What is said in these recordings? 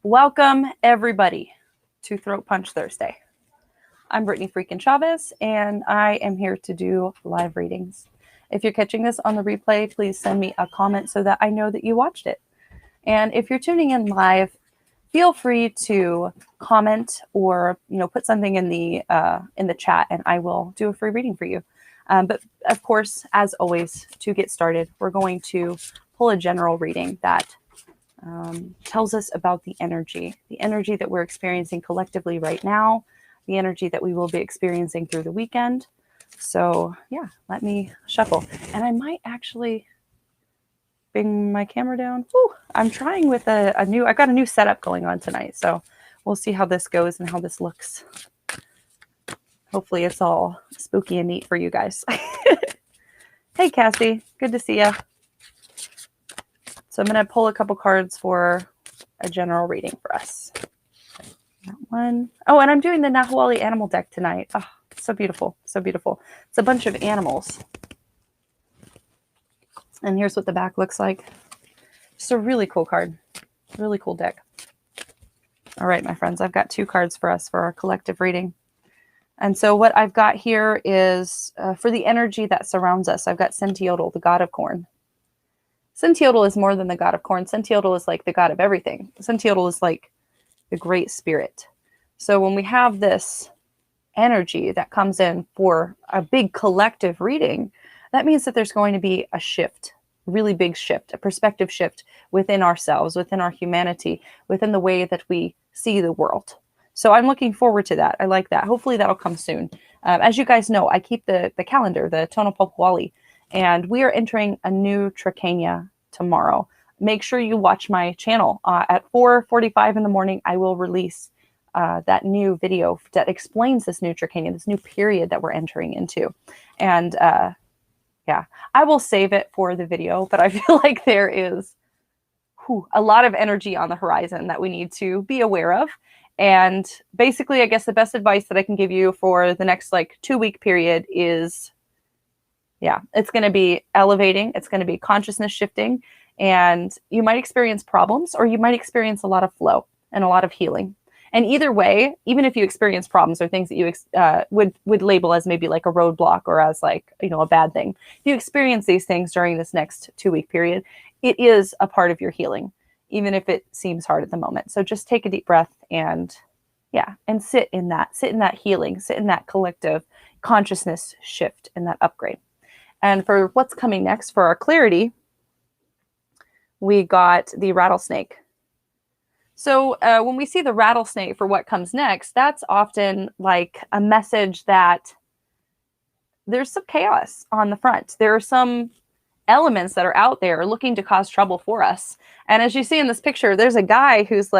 Welcome, everybody, to Throat Punch Thursday. I'm Brittany freaking Chavez, and I am here to do live readings. If you're catching this on the replay, please send me a comment so that I know that you watched it. And if you're tuning in live, feel free to comment or put something in the chat, and I will do a free reading for you. But of course, as always, to get started, we're going to pull a general reading that tells us about the energy that we're experiencing collectively right now, the energy that we will be experiencing through the weekend. So yeah, let me shuffle. And I might actually bring my camera down. Whew, I'm trying with I've got a new setup going on tonight. So we'll see how this goes and how this looks. Hopefully it's all spooky and neat for you guys. Hey, Cassie, good to see you. So I'm going to pull a couple cards for a general reading for us. That one. Oh, and I'm doing the Nahualli animal deck tonight. Oh, so beautiful. So beautiful. It's a bunch of animals. And here's what the back looks like. Just a really cool card. Really cool deck. All right, my friends, I've got 2 cards for us for our collective reading. And so what I've got here is for the energy that surrounds us, I've got Sentiodal, the god of corn. Sentiodal is more than the god of corn. Sentiodal is like the god of everything. Sentiodal is like the great spirit. So when we have this energy that comes in for a big collective reading, that means that there's going to be a shift, really big shift, a perspective shift within ourselves, within our humanity, within the way that we see the world. So I'm looking forward to that. I like that. Hopefully that'll come soon. As you guys know, I keep the calendar, the Tonopopwali, and we are entering a new Tricania tomorrow. Make sure you watch my channel. At 4:45 in the morning, I will release that new video that explains this new Tricania, this new period that we're entering into. And yeah, I will save it for the video, but I feel like there is a lot of energy on the horizon that we need to be aware of. And basically, I guess the best advice that I can give you for the next 2-week period is, yeah, it's going to be elevating. It's going to be consciousness shifting. And you might experience problems, or you might experience a lot of flow and a lot of healing. And either way, even if you experience problems or things that you would label as maybe like a roadblock or as a bad thing, if you experience these things during this next 2-week period, it is a part of your healing, even if it seems hard at the moment. So just take a deep breath and sit in that healing, sit in that collective consciousness shift and that upgrade. And for what's coming next for our clarity, we got the rattlesnake. So when we see the rattlesnake for what comes next, that's often like a message that there's some chaos on the front. There are some elements that are out there looking to cause trouble for us. And as you see in this picture, there's a guy who's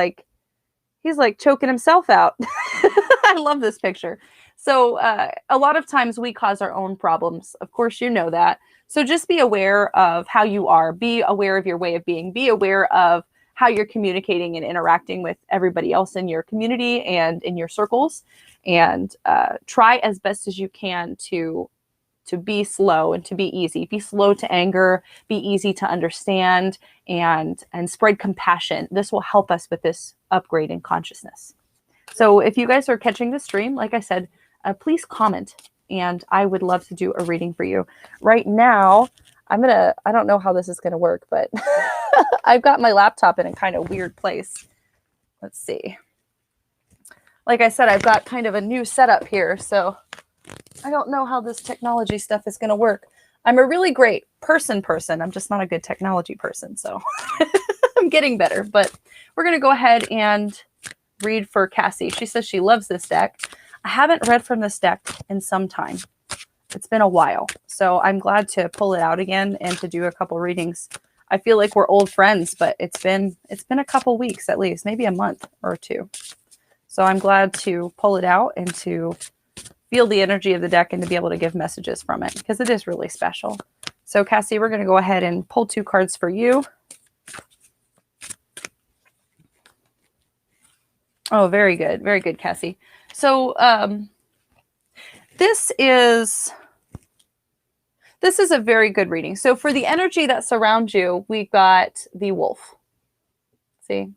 he's choking himself out. I love this picture. So a lot of times we cause our own problems. Of course, you know that. So just be aware of how you are. Be aware of your way of being. Be aware of how you're communicating and interacting with everybody else in your community and in your circles. And try as best as you can to be slow and to be easy. Be slow to anger. Be easy to understand and spread compassion. This will help us with this upgrade in consciousness. So if you guys are catching the stream, like I said, please comment, and I would love to do a reading for you. Right now, I don't know how this is going to work, but I've got my laptop in a kind of weird place. Let's see. Like I said, I've got kind of a new setup here, so I don't know how this technology stuff is going to work. I'm a really great person. I'm just not a good technology person, so I'm getting better. But we're going to go ahead and read for Cassie. She says she loves this deck. I haven't read from this deck in some time. It's been a while, so I'm glad to pull it out again and to do a couple readings. I feel like we're old friends, but it's been a couple weeks at least, maybe a month or 2. So I'm glad to pull it out and to feel the energy of the deck and to be able to give messages from it, because it is really special. So Cassie, we're going to go ahead and pull 2 cards for you. Oh, very good. Very good, Cassie. So this is a very good reading. So for the energy that surrounds you, we've got the wolf. See?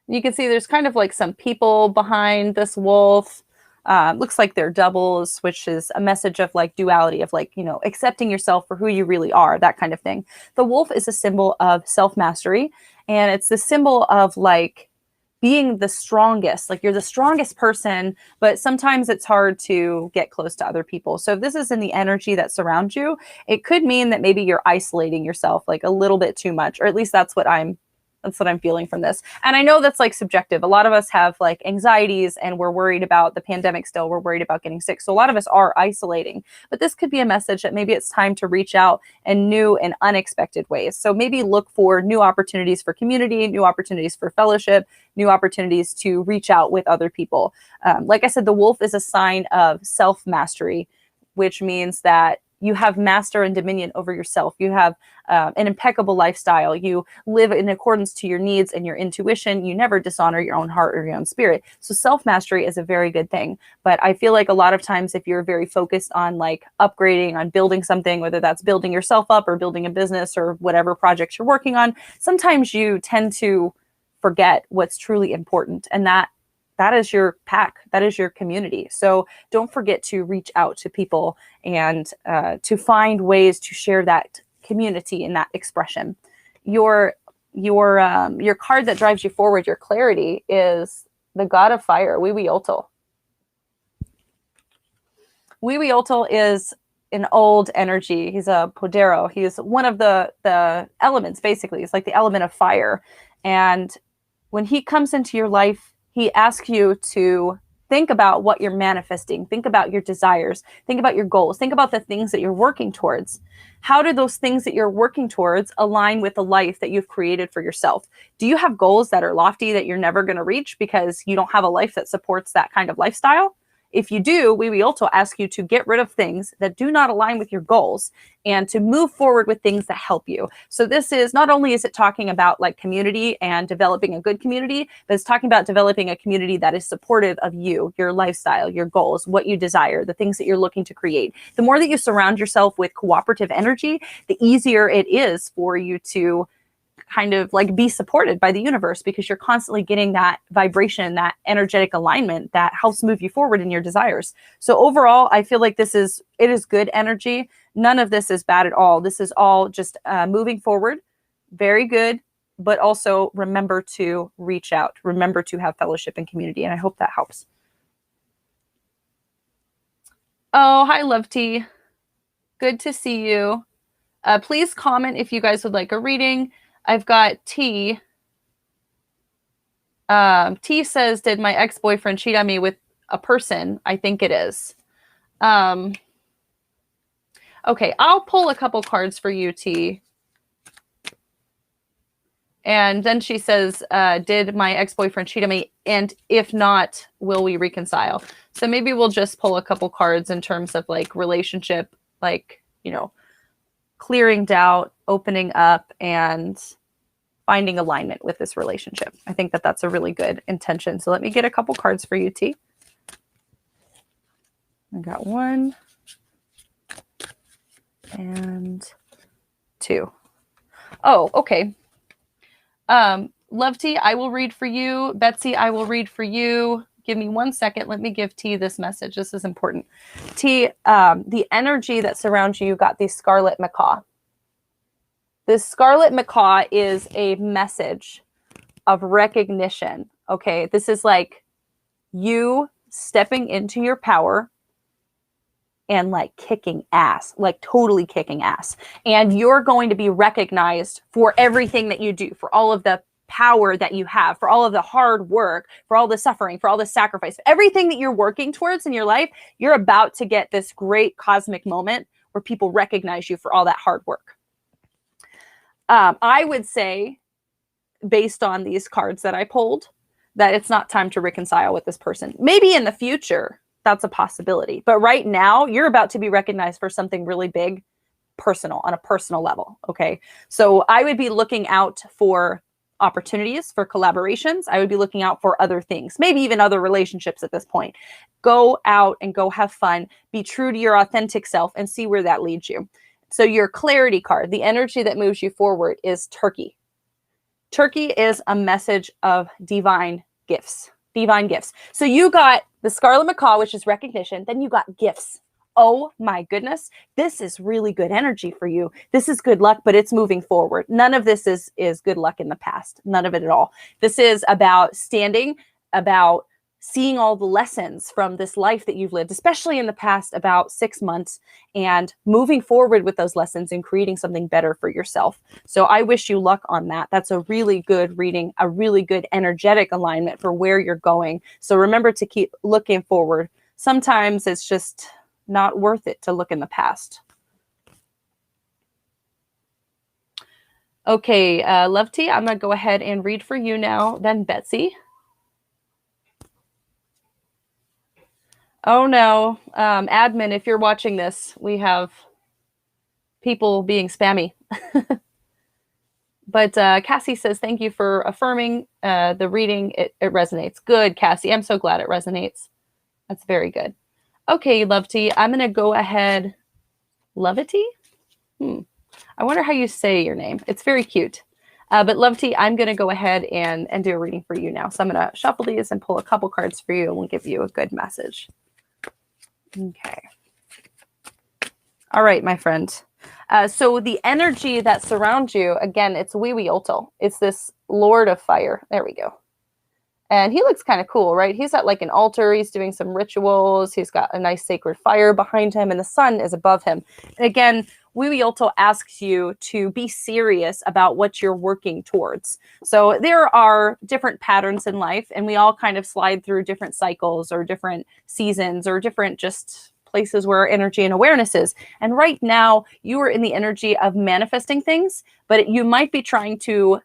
You can see there's kind of like some people behind this wolf. Looks like they're doubles, which is a message of like duality, of like, you know, accepting yourself for who you really are, that kind of thing. The wolf is a symbol of self-mastery, and it's the symbol of like being the strongest. Like you're the strongest person, but sometimes it's hard to get close to other people. So if this is in the energy that surrounds you, it could mean that maybe you're isolating yourself like a little bit too much, or at least that's what I'm feeling from this. And I know that's like subjective. A lot of us have like anxieties and we're worried about the pandemic still. We're worried about getting sick. So a lot of us are isolating. But this could be a message that maybe it's time to reach out in new and unexpected ways. So maybe look for new opportunities for community, new opportunities for fellowship, new opportunities to reach out with other people. Like I said, the wolf is a sign of self-mastery, which means that you have master and dominion over yourself. You have an impeccable lifestyle. You live in accordance to your needs and your intuition. You never dishonor your own heart or your own spirit. So self-mastery is a very good thing. But I feel like a lot of times if you're very focused on like upgrading, on building something, whether that's building yourself up or building a business or whatever projects you're working on, sometimes you tend to forget what's truly important. And that is your pack. That is your community. So don't forget to reach out to people and to find ways to share that community and that expression. Your card that drives you forward, your clarity, is the God of Fire, Wiwiotl. Wiwiotl is an old energy. He's a podero. He's one of the elements, basically. It's like the element of fire. And when he comes into your life, he asks you to think about what you're manifesting. Think about your desires. Think about your goals. Think about the things that you're working towards. How do those things that you're working towards align with the life that you've created for yourself? Do you have goals that are lofty that you're never going to reach because you don't have a life that supports that kind of lifestyle? If you do, we will also ask you to get rid of things that do not align with your goals and to move forward with things that help you. So this is not only is it talking about like community and developing a good community, but it's talking about developing a community that is supportive of you, your lifestyle, your goals, what you desire, the things that you're looking to create. The more that you surround yourself with cooperative energy, the easier it is for you to kind of like be supported by the universe, because you're constantly getting that vibration, that energetic alignment that helps move you forward in your desires. So overall, I feel like it is good energy. None of this is bad at all. This is all just moving forward. Very good. But also remember to reach out. Remember to have fellowship and community. And I hope that helps. Oh, hi, Love Tea. Good to see you. Please comment if you guys would like a reading. I've got T. T says, did my ex-boyfriend cheat on me with a person? I think it is. Okay, I'll pull a couple cards for you, T. And then she says, did my ex-boyfriend cheat on me? And if not, will we reconcile? So maybe we'll just pull a couple cards in terms of like relationship, like, you know, clearing doubt, opening up, and finding alignment with this relationship. I think that that's a really good intention. So let me get a couple cards for you, T. I got 1 and 2. Oh, okay. Love T, I will read for you. Betsy, I will read for you. Give me 1 second. Let me give T this message. This is important. T, the energy that surrounds you got the Scarlet Macaw. This Scarlet Macaw is a message of recognition. Okay, this is like you stepping into your power and like kicking ass, like totally kicking ass. And you're going to be recognized for everything that you do, for all of the power that you have, for all of the hard work, for all the suffering, for all the sacrifice, everything that you're working towards in your life. You're about to get this great cosmic moment where people recognize you for all that hard work. I would say, based on these cards that I pulled, that it's not time to reconcile with this person. Maybe in the future, that's a possibility. But right now, you're about to be recognized for something really big, personal, on a personal level. Okay. So I would be looking out for opportunities, for collaborations. I would be looking out for other things, maybe even other relationships at this point. Go out and go have fun. Be true to your authentic self and see where that leads you. So your clarity card, the energy that moves you forward, is Turkey. Turkey is a message of divine gifts. Divine gifts. So you got the Scarlet Macaw, which is recognition. Then you got gifts. Oh my goodness. This is really good energy for you. This is good luck, but it's moving forward. None of this is good luck in the past. None of it at all. This is about standing, about seeing all the lessons from this life that you've lived, especially in the past about 6 months, and moving forward with those lessons and creating something better for yourself. So I wish you luck on that. That's a really good reading, a really good energetic alignment for where you're going. So remember to keep looking forward. Sometimes it's just not worth it to look in the past. Okay, Love Tea, I'm going to go ahead and read for you now, then Betsy. Oh no, admin, if you're watching this, we have people being spammy. But Cassie says, thank you for affirming the reading. It resonates. Good, Cassie. I'm so glad it resonates. That's very good. Okay, Love Tea, I'm going to go ahead. Lovety? I wonder how you say your name. It's very cute. But Love Tea, I'm going to go ahead and do a reading for you now. So I'm going to shuffle these and pull a couple cards for you, and we'll give you a good message. Okay. All right, my friend. So the energy that surrounds you, again, it's Wiwiolto. It's this Lord of Fire. There we go. And he looks kind of cool, right? He's at like an altar. He's doing some rituals. He's got a nice sacred fire behind him, and the sun is above him. And again, Wiwiolto asks you to be serious about what you're working towards. So there are different patterns in life, and we all kind of slide through different cycles or different seasons or different just places where our energy and awareness is. And right now, you are in the energy of manifesting things, but you might be trying to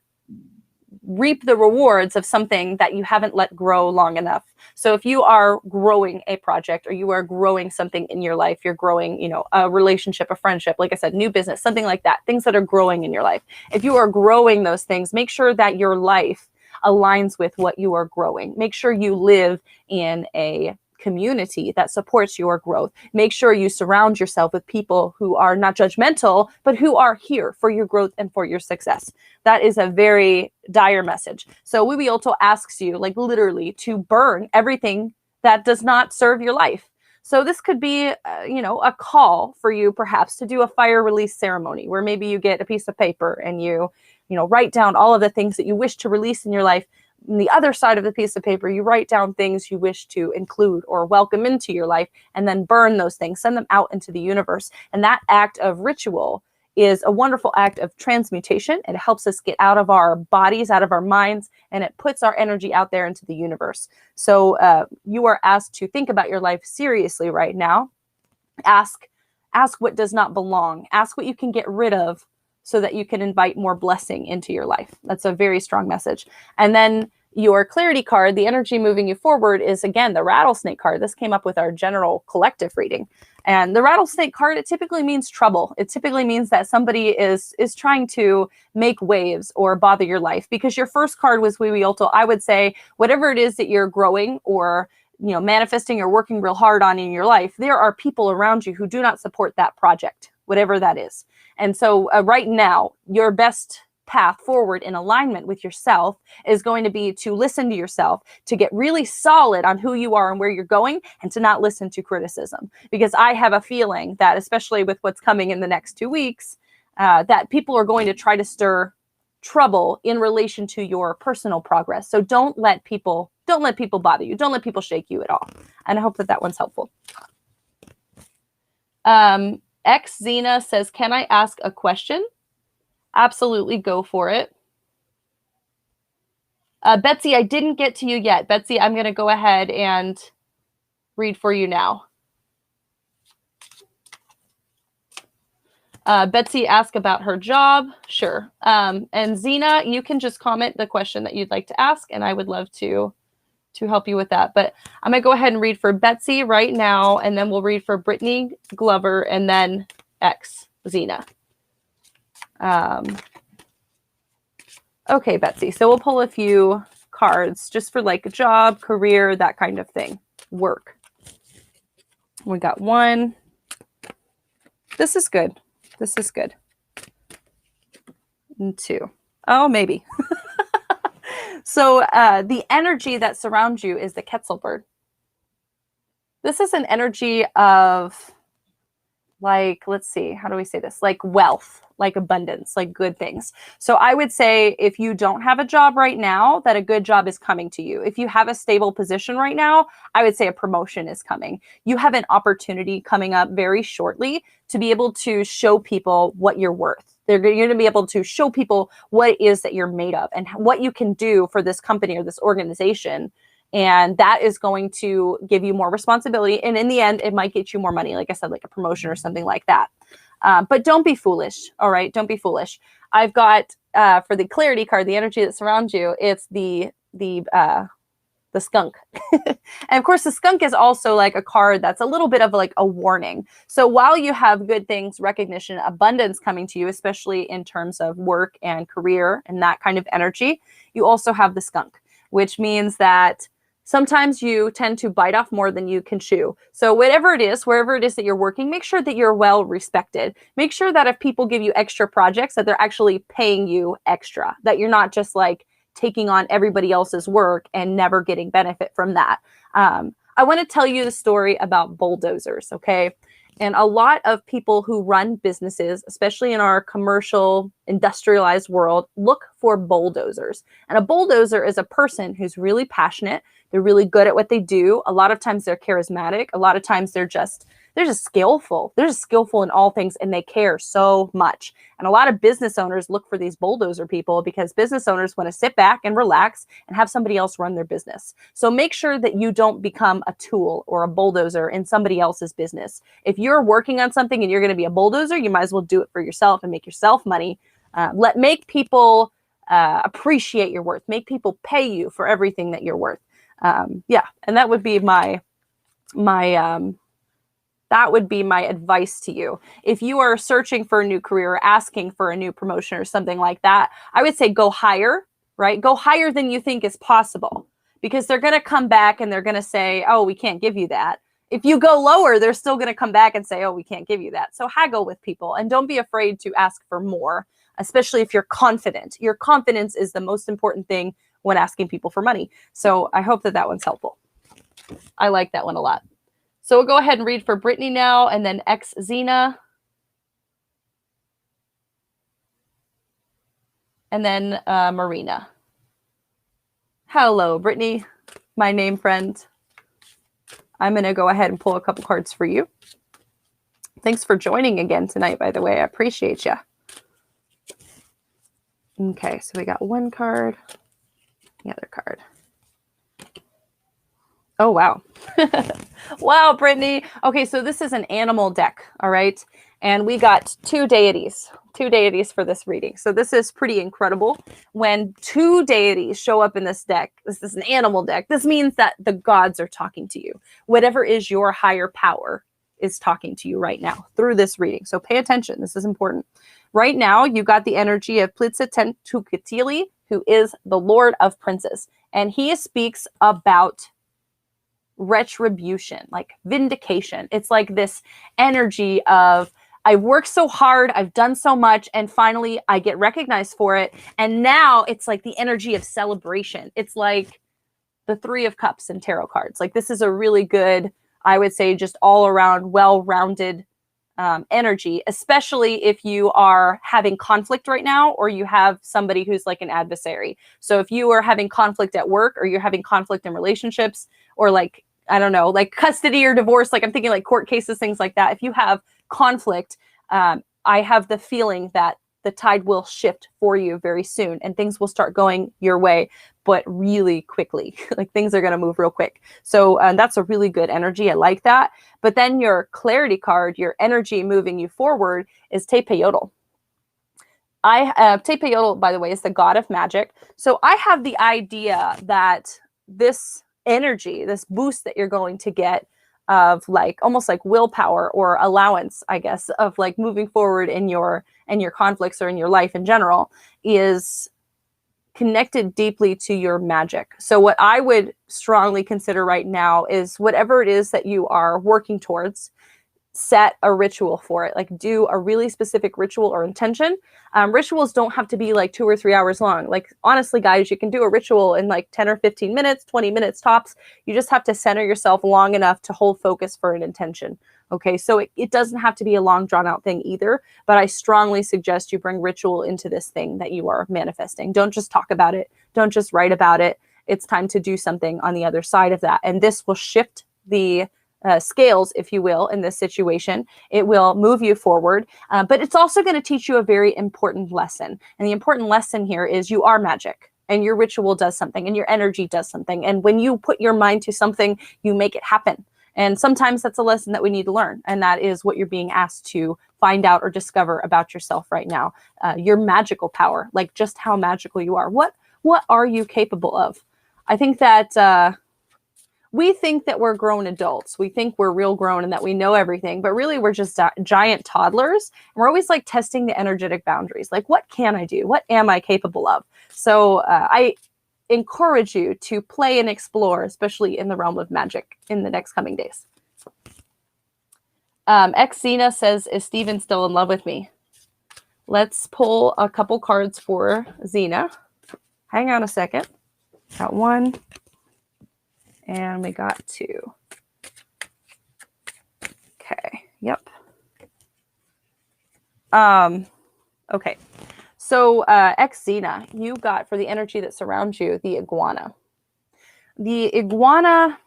reap the rewards of something that you haven't let grow long enough. So if you are growing a project, or you are growing something in your life, you're growing, you know, a relationship, a friendship, like I said, new business, something like that, things that are growing in your life. If you are growing those things, make sure that your life aligns with what you are growing. Make sure you live in a community that supports your growth. Make sure you surround yourself with people who are not judgmental, but who are here for your growth and for your success. That is a very dire message. So Wiwiolto asks you, like literally, to burn everything that does not serve your life. So this could be, you know, a call for you perhaps to do a fire release ceremony where maybe you get a piece of paper and you know, write down all of the things that you wish to release in your life. On the other side of the piece of paper, you write down things you wish to include or welcome into your life, and then burn those things, send them out into the universe. And that act of ritual is a wonderful act of transmutation. It helps us get out of our bodies, out of our minds, and it puts our energy out there into the universe. So you are asked to think about your life seriously right now. Ask what does not belong. Ask what you can get rid of, so that you can invite more blessing into your life. That's a very strong message. And then your clarity card, the energy moving you forward, is again the rattlesnake card. This came up with our general collective reading. And the rattlesnake card, it typically means trouble. It typically means that somebody is trying to make waves or bother your life. Because your first card was Wiwiolto, I would say whatever it is that you're growing or, you know, manifesting or working real hard on in your life, there are people around you who do not support that project, whatever that is. And so right now, your best path forward in alignment with yourself is going to be to listen to yourself, to get really solid on who you are and where you're going, and to not listen to criticism. Because I have a feeling that, especially with what's coming in the next 2 weeks, that people are going to try to stir trouble in relation to your personal progress. So don't let people bother you. Don't let people shake you at all. And I hope that one's helpful. X Xena says, can I ask a question? Absolutely, go for it. Betsy, I didn't get to you yet. Betsy, I'm going to go ahead and read for you now. Betsy asked about her job. Sure. And Xena, you can just comment the question that you'd like to ask, and I would love to help you with that. But I'm going to go ahead and read for Betsy right now, and then we'll read for Brittany Glover, and then X Xena. Okay, Betsy. So we'll pull a few cards just for like a job, career, that kind of thing. Work. We got one. This is good. This is good. And two. Oh, maybe. So the energy that surrounds you is the Quetzal bird. This is an energy of, like, let's see, how do we say this? Like wealth, like abundance, like good things. So I would say if you don't have a job right now, that a good job is coming to you. If you have a stable position right now, I would say a promotion is coming. You have an opportunity coming up very shortly to be able to show people what you're worth. You're going to be able to show people what it is that you're made of and what you can do for this company or this organization. And that is going to give you more responsibility. And in the end, it might get you more money, like I said, like a promotion or something like that. But don't be foolish. All right. Don't be foolish. I've got for the clarity card, the energy that surrounds you, it's the skunk. And of course, the skunk is also like a card that's a little bit of like a warning. So while you have good things, recognition, abundance coming to you, especially in terms of work and career and that kind of energy, you also have the skunk, which means that sometimes you tend to bite off more than you can chew. So whatever it is, wherever it is that you're working, make sure that you're well respected. Make sure that if people give you extra projects, that they're actually paying you extra, that you're not just like taking on everybody else's work and never getting benefit from that. I want to tell you the story about bulldozers, okay? And a lot of people who run businesses, especially in our commercial, industrialized world, look for bulldozers. And a bulldozer is a person who's really passionate. They're really good at what they do. A lot of times they're charismatic. A lot of times they're just skillful. They're just skillful in all things, and they care so much. And a lot of business owners look for these bulldozer people because business owners want to sit back and relax and have somebody else run their business. So make sure that you don't become a tool or a bulldozer in somebody else's business. If you're working on something and you're going to be a bulldozer, you might as well do it for yourself and make yourself money. Make people appreciate your worth. Make people pay you for everything that you're worth. And that would be my advice to you. If you are searching for a new career or asking for a new promotion or something like that, I would say go higher, right? Go higher than you think is possible, because they're going to come back and they're going to say, oh, we can't give you that. If you go lower, they're still going to come back and say, oh, we can't give you that. So haggle with people and don't be afraid to ask for more, especially if you're confident. Your confidence is the most important thing when asking people for money. So I hope that one's helpful. I like that one a lot. So we'll go ahead and read for Brittany now, and then X Xena. And then Marina. Hello, Brittany, my name friend. I'm going to go ahead and pull a couple cards for you. Thanks for joining again tonight, by the way. I appreciate you. Okay, so we got one card, the other card. Oh, wow. Wow, Brittany. Okay, so this is an animal deck, all right? And we got two deities for this reading. So this is pretty incredible. When two deities show up in this deck, this is an animal deck, this means that the gods are talking to you. Whatever is your higher power is talking to you right now through this reading. So pay attention. This is important. Right now, you got the energy of Plitzitentukatili, who is the Lord of Princes. And he speaks about retribution, like vindication. It's like this energy of, I've worked so hard, I've done so much, and finally I get recognized for it. And now it's like the energy of celebration. It's like the Three of Cups in tarot cards. Like this is a really good, I would say, just all around well-rounded energy, especially if you are having conflict right now, or you have somebody who's like an adversary. So if you are having conflict at work, or you're having conflict in relationships, or like, I don't know, like custody or divorce, like I'm thinking like court cases, things like that. If you have conflict, I have the feeling that the tide will shift for you very soon and things will start going your way, but really quickly. Like things are going to move real quick. So that's a really good energy. I like that. But then your clarity card, your energy moving you forward, is Tepeotl. Tepeotl, by the way, is the god of magic. So I have the idea that this energy, this boost that you're going to get of like almost like willpower or allowance, I guess, of like moving forward in your conflicts or in your life in general, is connected deeply to your magic. So what I would strongly consider right now is whatever it is that you are working towards, set a ritual for it, like do a really specific ritual or intention. Rituals don't have to be like 2 or 3 hours long. Like honestly, guys, you can do a ritual in like 10 or 15 minutes, 20 minutes tops. You just have to center yourself long enough to hold focus for an intention. Okay, so it doesn't have to be a long drawn out thing either, but I strongly suggest you bring ritual into this thing that you are manifesting. Don't just talk about it. Don't just write about it. It's time to do something on the other side of that. And this will shift the scales, if you will, in this situation. It will move you forward, but it's also going to teach you a very important lesson. And the important lesson here is you are magic, and your ritual does something, and your energy does something. And when you put your mind to something, you make it happen. And sometimes that's a lesson that we need to learn. And that is what you're being asked to find out or discover about yourself right now. Your magical power, like just how magical you are. What are you capable of? I think that we think that we're grown adults. We think we're real grown and that we know everything, but really we're just giant toddlers. And we're always like testing the energetic boundaries. Like, what can I do? What am I capable of? So I encourage you to play and explore, especially in the realm of magic in the next coming days. Xena says, is Steven still in love with me? Let's pull a couple cards for Xena. Hang on a second. Got one. And we got two. Okay. Yep. Okay. So Xena, you got for the energy that surrounds you, the iguana. The iguana,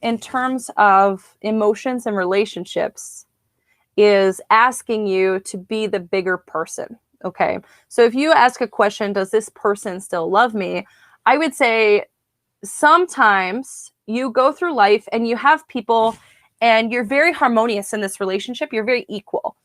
in terms of emotions and relationships, is asking you to be the bigger person. Okay. So if you ask a question, does this person still love me? I would say sometimes you go through life and you have people and you're very harmonious in this relationship. You're very equal.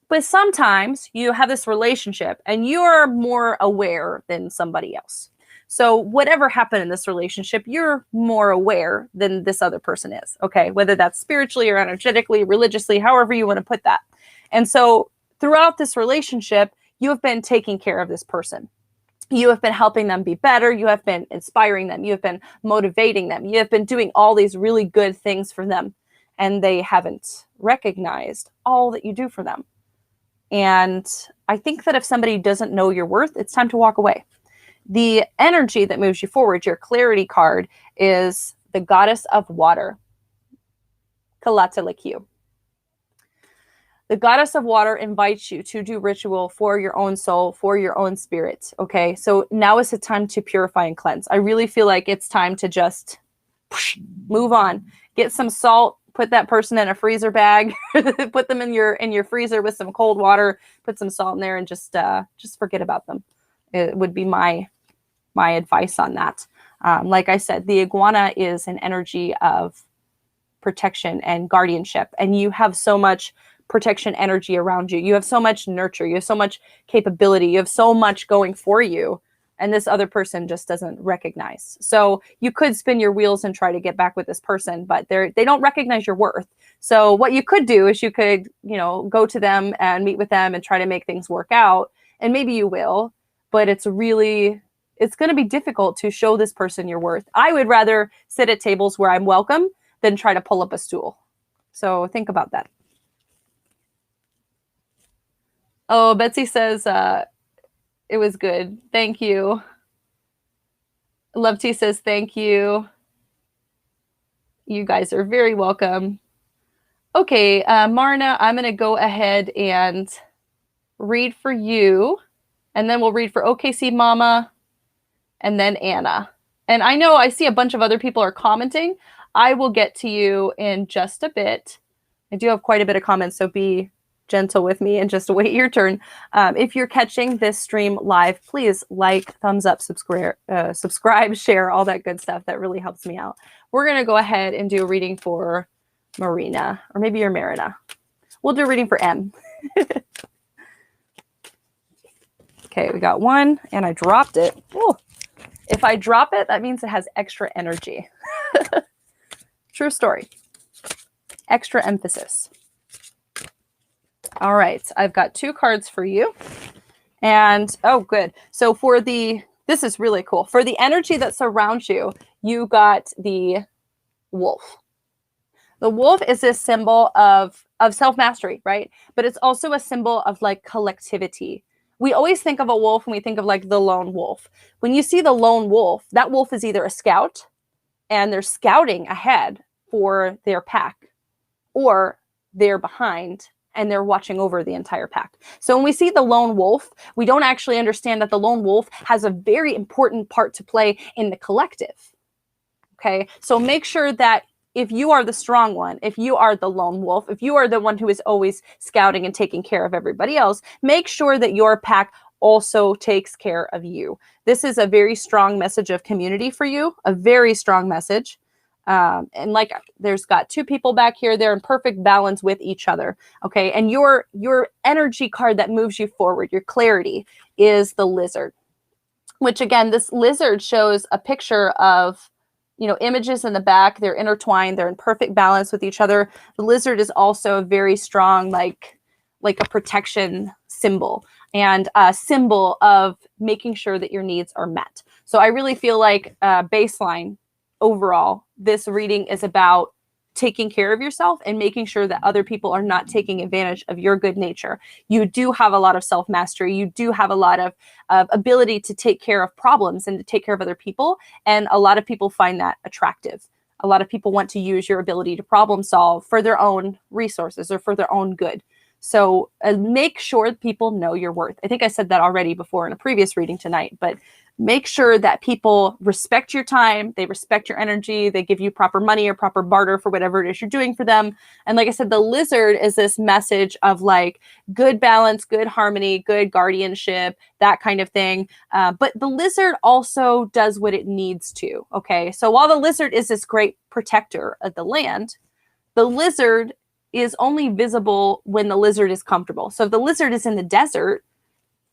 But sometimes you have this relationship and you're more aware than somebody else. So whatever happened in this relationship, you're more aware than this other person is. Okay. Whether that's spiritually or energetically, religiously, however you want to put that. And so throughout this relationship, you have been taking care of this person. You have been helping them be better. You have been inspiring them. You have been motivating them. You have been doing all these really good things for them. And they haven't recognized all that you do for them. And I think that if somebody doesn't know your worth, it's time to walk away. The energy that moves you forward, your clarity card, is the goddess of water, Kalatalikiu. The goddess of water invites you to do ritual for your own soul, for your own spirit. Okay, so now is the time to purify and cleanse. I really feel like it's time to just move on. Get some salt, put that person in a freezer bag, put them in your freezer with some cold water, put some salt in there, and just forget about them. It would be my advice on that. Like I said, the iguana is an energy of protection and guardianship, and you have so much protection energy around you. You have so much nurture. You have so much capability. You have so much going for you. And this other person just doesn't recognize. So you could spin your wheels and try to get back with this person, but they don't recognize your worth. So what you could do is you could, go to them and meet with them and try to make things work out. And maybe you will, but it's going to be difficult to show this person your worth. I would rather sit at tables where I'm welcome than try to pull up a stool. So think about that. Oh, Betsy says, it was good. Thank you. Love T says, thank you. You guys are very welcome. Okay, Marna, I'm going to go ahead and read for you. And then we'll read for OKC Mama and then Anna. And I see a bunch of other people are commenting. I will get to you in just a bit. I do have quite a bit of comments, so be gentle with me and just wait your turn. If you're catching this stream live, please like, thumbs up, subscribe, share, all that good stuff. That really helps me out. We're going to go ahead and do a reading for Marina, or maybe you're Marina. We'll do a reading for M. Okay, we got one, and I dropped it. Ooh. If I drop it, that means it has extra energy. True story. Extra emphasis. All right, I've got two cards for you. And, oh, good. So this is really cool. For the energy that surrounds you, you got the wolf. The wolf is this symbol of self-mastery, right? But it's also a symbol of like collectivity. We always think of a wolf when we think of like the lone wolf. When you see the lone wolf, that wolf is either a scout and they're scouting ahead for their pack, or they're behind and they're watching over the entire pack. So when we see the lone wolf, we don't actually understand that the lone wolf has a very important part to play in the collective. Okay, so make sure that if you are the strong one, if you are the lone wolf, if you are the one who is always scouting and taking care of everybody else, make sure that your pack also takes care of you. This is a very strong message of community for you, a very strong message. And like there's got two people back here, they're in perfect balance with each other. Okay, and your energy card that moves you forward, your clarity, is the lizard, which again, this lizard shows a picture of, you know, images in the back. They're intertwined, they're in perfect balance with each other. The lizard is also a very strong, like a protection symbol, and a symbol of making sure that your needs are met. So I really feel like baseline overall, this reading is about taking care of yourself and making sure that other people are not taking advantage of your good nature. You do have a lot of self-mastery. You do have a lot of ability to take care of problems and to take care of other people. And a lot of people find that attractive. A lot of people want to use your ability to problem solve for their own resources or for their own good. So make sure people know your worth. I think I said that already before in a previous reading tonight, but make sure that people respect your time, they respect your energy, they give you proper money or proper barter for whatever it is you're doing for them. And like I said, the lizard is this message of like good balance, good harmony, good guardianship, that kind of thing. But the lizard also does what it needs to, okay? So while the lizard is this great protector of the land, the lizard is only visible when the lizard is comfortable. So if the lizard is in the desert,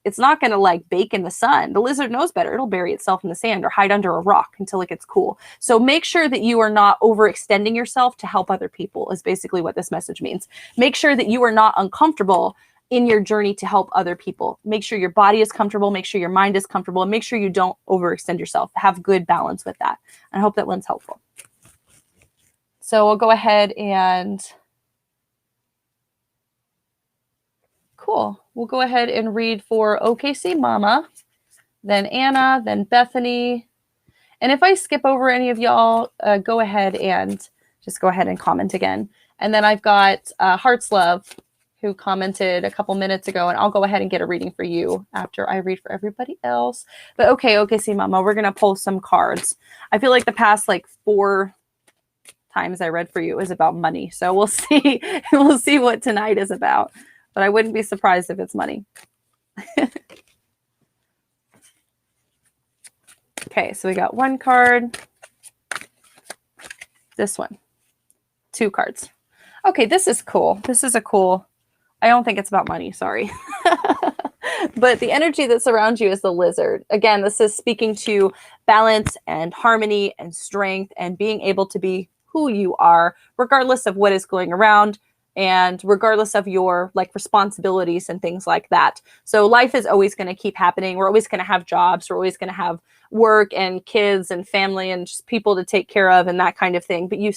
it's not going to like bake in the sun. The lizard knows better. It'll bury itself in the sand or hide under a rock until it gets cool. So make sure that you are not overextending yourself to help other people is basically what this message means. Make sure that you are not uncomfortable in your journey to help other people. Make sure your body is comfortable. Make sure your mind is comfortable. And make sure you don't overextend yourself. Have good balance with that. I hope that one's helpful. So we'll go ahead and... Cool. We'll go ahead and read for OKC Mama, then Anna, then Bethany. And if I skip over any of y'all, go ahead and just go ahead and comment again. And then I've got Heart's Love, who commented a couple minutes ago, and I'll go ahead and get a reading for you after I read for everybody else. But okay, OKC Mama, we're going to pull some cards. I feel like the past like 4 times I read for you is about money. So we'll see. We'll see what tonight is about. But I wouldn't be surprised if it's money. Okay, so we got 1 card. This one. 2 cards. Okay, this is cool. This is a cool... I don't think it's about money, sorry. But the energy that surrounds you is the lizard. Again, this is speaking to balance and harmony and strength and being able to be who you are, regardless of what is going around, and regardless of your like responsibilities and things like that. So life is always going to keep happening. We're always going to have jobs. We're always going to have work and kids and family and just people to take care of and that kind of thing. But you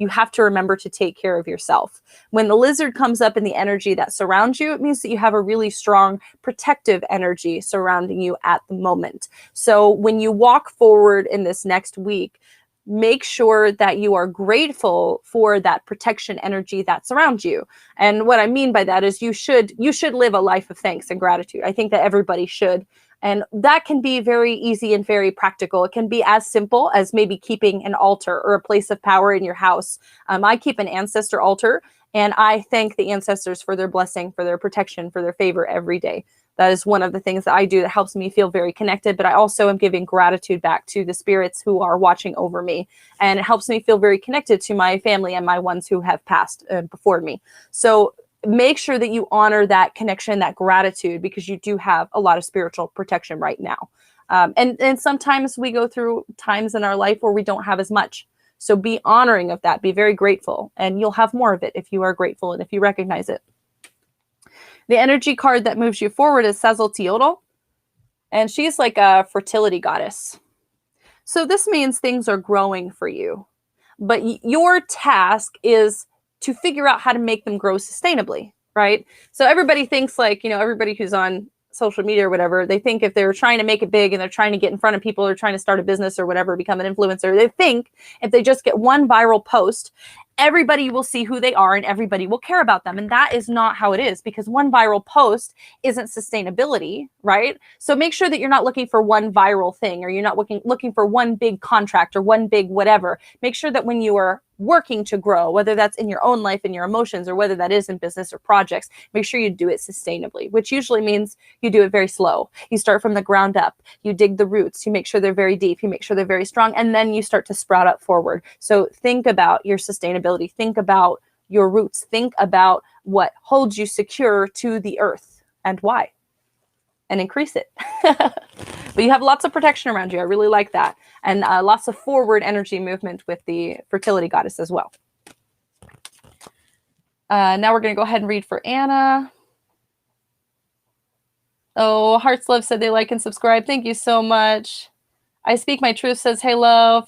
have to remember to take care of yourself. When the lizard comes up in the energy that surrounds you, it means that you have a really strong protective energy surrounding you at the moment. So when you walk forward in this next week, make sure that you are grateful for that protection energy that surrounds you. And what I mean by that is you should live a life of thanks and gratitude. I think that everybody should. And that can be very easy and very practical. It can be as simple as maybe keeping an altar or a place of power in your house. I keep an ancestor altar, and I thank the ancestors for their blessing, for their protection, for their favor every day. That is one of the things that I do that helps me feel very connected, but I also am giving gratitude back to the spirits who are watching over me. And it helps me feel very connected to my family and my ones who have passed before me. So make sure that you honor that connection, that gratitude, because you do have a lot of spiritual protection right now. And sometimes we go through times in our life where we don't have as much. So be honoring of that. Be very grateful, and you'll have more of it if you are grateful and if you recognize it. The energy card that moves you forward is Sazaltiodal, and she's like a fertility goddess. So this means things are growing for you. but your task is to figure out how to make them grow sustainably, right? So everybody thinks like, everybody who's on social media or whatever, they think if they're trying to make it big and they're trying to get in front of people or trying to start a business or whatever, become an influencer, they think if they just get one viral post, everybody will see who they are and everybody will care about them. And that is not how it is, because one viral post isn't sustainability, right? So make sure that you're not looking for one viral thing, or you're not looking for one big contract or one big whatever. Make sure that when you are working to grow, whether that's in your own life and your emotions, or whether that is in business or projects, make sure you do it sustainably, which usually means you do it very slow. You start from the ground up, you dig the roots, you make sure they're very deep, you make sure they're very strong, and then you start to sprout up forward. So think about your sustainability, think about your roots, think about what holds you secure to the earth and why, and increase it. But you have lots of protection around you. I really like that. And lots of forward energy movement with the fertility goddess as well. Now we're going to go ahead and read for Anna. Oh, Hearts Love said they like and subscribe. Thank you so much. I Speak My Truth says, hey, love.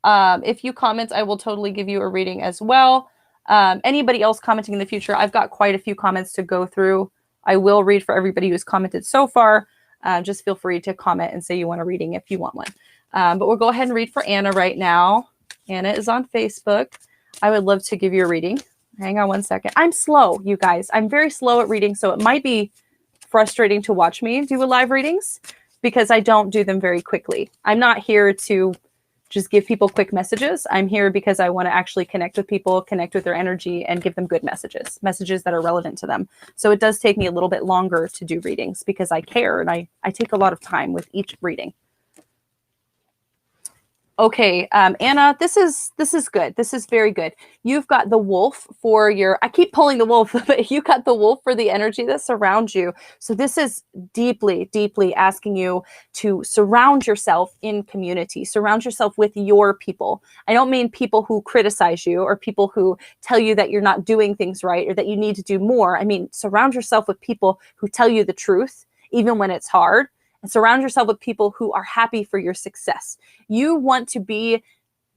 If you comment, I will totally give you a reading as well. Anybody else commenting in the future, I've got quite a few comments to go through. I will read for everybody who's commented so far. Just feel free to comment and say you want a reading if you want one. But we'll go ahead and read for Anna right now. Anna is on Facebook. I would love to give you a reading. Hang on one second. I'm slow, you guys. I'm very slow at reading, so it might be frustrating to watch me do live readings because I don't do them very quickly. I'm not here to just give people quick messages. I'm here because I want to actually connect with people, connect with their energy, and give them good messages that are relevant to them. So it does take me a little bit longer to do readings because I care and I take a lot of time with each reading. Okay, Anna, this is good. This is very good. You've got the wolf for I keep pulling the wolf, but you got the wolf for the energy that surrounds you. So this is deeply, deeply asking you to surround yourself in community, surround yourself with your people. I don't mean people who criticize you or people who tell you that you're not doing things right or that you need to do more. I mean, surround yourself with people who tell you the truth, even when it's hard. And surround yourself with people who are happy for your success. You want to be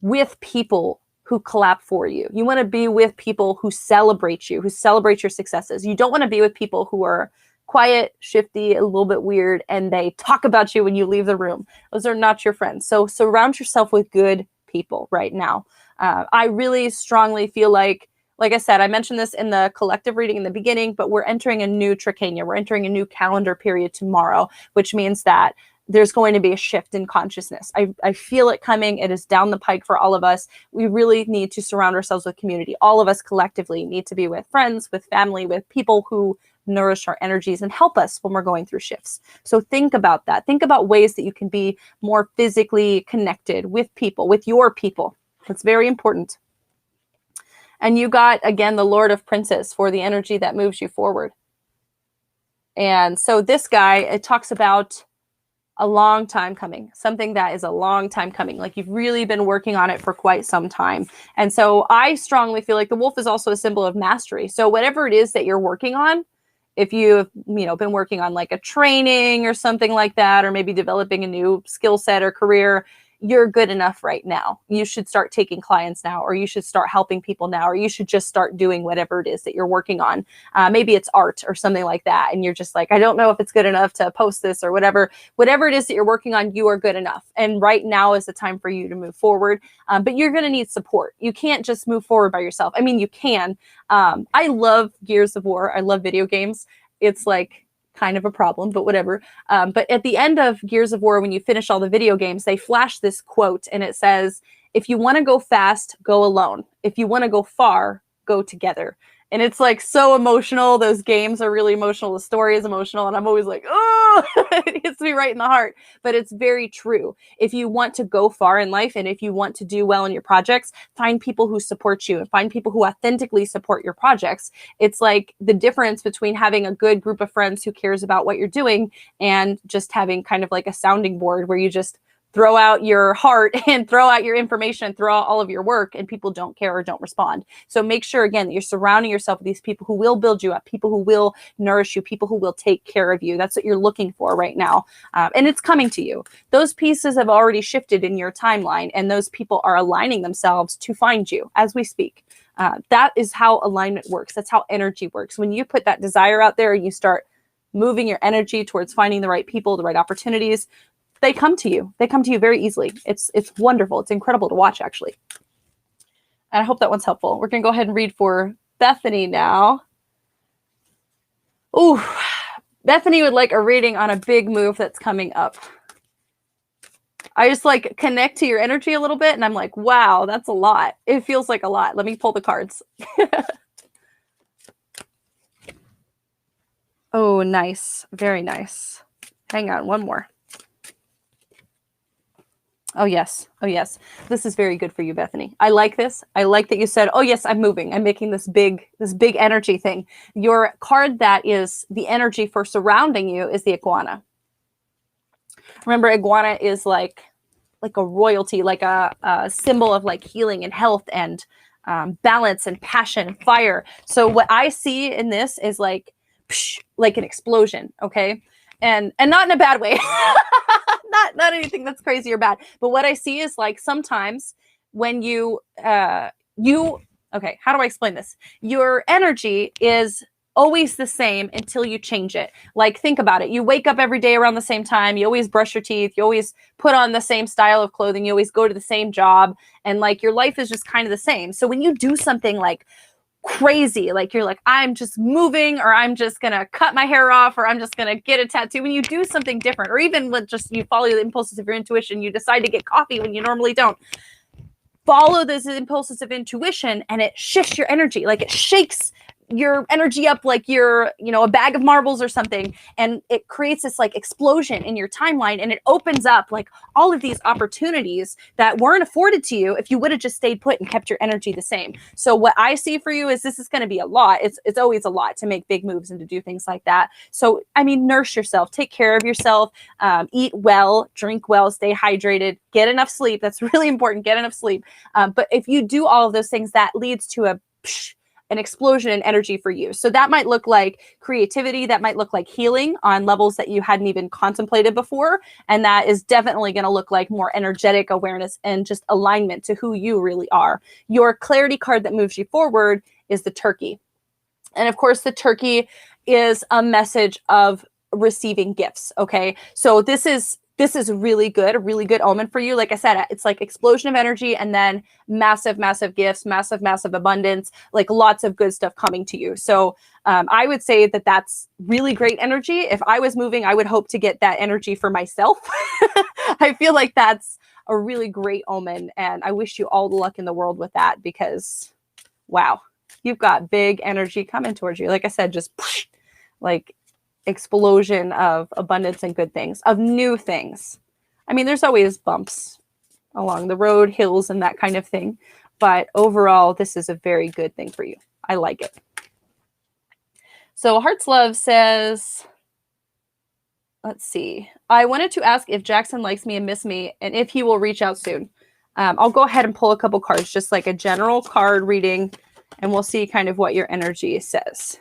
with people who clap for you. You want to be with people who celebrate you, who celebrate your successes. You don't want to be with people who are quiet, shifty, a little bit weird, and they talk about you when you leave the room. Those are not your friends. So surround yourself with good people right now. I really strongly feel like I said, I mentioned this in the collective reading in the beginning, but we're entering a new Tricania. We're entering a new calendar period tomorrow, which means that there's going to be a shift in consciousness. I feel it coming. It is down the pike for all of us. We really need to surround ourselves with community. All of us collectively need to be with friends, with family, with people who nourish our energies and help us when we're going through shifts. So think about that. Think about ways that you can be more physically connected with people, with your people. That's very important. And you got, again, the Lord of Princes for the energy that moves you forward. And so this guy, it talks about a long time coming, something that is a long time coming. Like you've really been working on it for quite some time. And so I strongly feel like the wolf is also a symbol of mastery. So whatever it is that you're working on, if you've been working on like a training or something like that, or maybe developing a new skill set or career, you're good enough right now. You should start taking clients now, or you should start helping people now, or you should just start doing whatever it is that you're working on. Maybe it's art or something like that. And you're just like, I don't know if it's good enough to post this or whatever. Whatever it is that you're working on, you are good enough. And right now is the time for you to move forward. But you're going to need support. You can't just move forward by yourself. I mean, you can. I love Gears of War. I love video games. It's like kind of a problem, but whatever. But at the end of Gears of War, when you finish all the video games, they flash this quote and it says, if you want to go fast, go alone. If you want to go far, go together. And it's like so emotional. Those games are really emotional. The story is emotional. And I'm always like, oh, it hits me right in the heart. But it's very true. If you want to go far in life and if you want to do well in your projects, find people who support you and find people who authentically support your projects. It's like the difference between having a good group of friends who cares about what you're doing and just having kind of like a sounding board where you just throw out your heart and throw out your information, throw out all of your work, and people don't care or don't respond. So make sure, again, that you're surrounding yourself with these people who will build you up, people who will nourish you, people who will take care of you. That's what you're looking for right now. And it's coming to you. Those pieces have already shifted in your timeline, and those people are aligning themselves to find you as we speak. That is how alignment works. That's how energy works. When you put that desire out there, you start moving your energy towards finding the right people, the right opportunities, they come to you. They come to you very easily. It's wonderful. It's incredible to watch, actually. And I hope that one's helpful. We're going to go ahead and read for Bethany now. Ooh, Bethany would like a reading on a big move that's coming up. I just like connect to your energy a little bit, and I'm like, wow, that's a lot. It feels like a lot. Let me pull the cards. Oh, nice. Very nice. Hang on, one more. Oh, yes. Oh, yes. This is very good for you, Bethany. I like this. I like that you said, oh, yes, I'm moving. I'm making this big energy thing. Your card that is the energy for surrounding you is the iguana. Remember, iguana is like a royalty, like a symbol of like healing and health and balance and passion and fire. So what I see in this is like an explosion, okay? And not in a bad way. not anything that's crazy or bad. But what I see is like sometimes when okay, how do I explain this? Your energy is always the same until you change it. Like, think about it. You wake up every day around the same time. You always brush your teeth. You always put on the same style of clothing. You always go to the same job. And like your life is just kind of the same. So when you do something like crazy, like you're like, I'm just moving, or I'm just going to cut my hair off, or I'm just going to get a tattoo. When you do something different, or even with just you follow the impulses of your intuition, you decide to get coffee when you normally don't. Follow those impulses of intuition and it shifts your energy. Like it shakes your energy up like you're, a bag of marbles or something. And it creates this like explosion in your timeline, and it opens up like all of these opportunities that weren't afforded to you if you would have just stayed put and kept your energy the same. So what I see for you is this is going to be a lot. It's always a lot to make big moves and to do things like that. So, I mean, nurse yourself, take care of yourself, eat well, drink well, stay hydrated, get enough sleep. That's really important. Get enough sleep. But if you do all of those things, that leads to an explosion in energy for you. So that might look like creativity. That might look like healing on levels that you hadn't even contemplated before. And that is definitely going to look like more energetic awareness and just alignment to who you really are. Your clarity card that moves you forward is the turkey. And of course, the turkey is a message of receiving gifts. Okay. So this is really good, a really good omen for you. Like I said, it's like explosion of energy and then massive, massive gifts, massive, massive abundance, like lots of good stuff coming to you. So I would say that that's really great energy. If I was moving, I would hope to get that energy for myself. I feel like that's a really great omen. And I wish you all the luck in the world with that, because wow, you've got big energy coming towards you. Like I said, just like explosion of abundance and good things, of new things. I mean, there's always bumps along the road, hills and that kind of thing. But overall, this is a very good thing for you. I like it. So Heart's Love says, let's see. I wanted to ask if Jackson likes me and miss me and if he will reach out soon. I'll go ahead and pull a couple cards, just like a general card reading, and we'll see kind of what your energy says.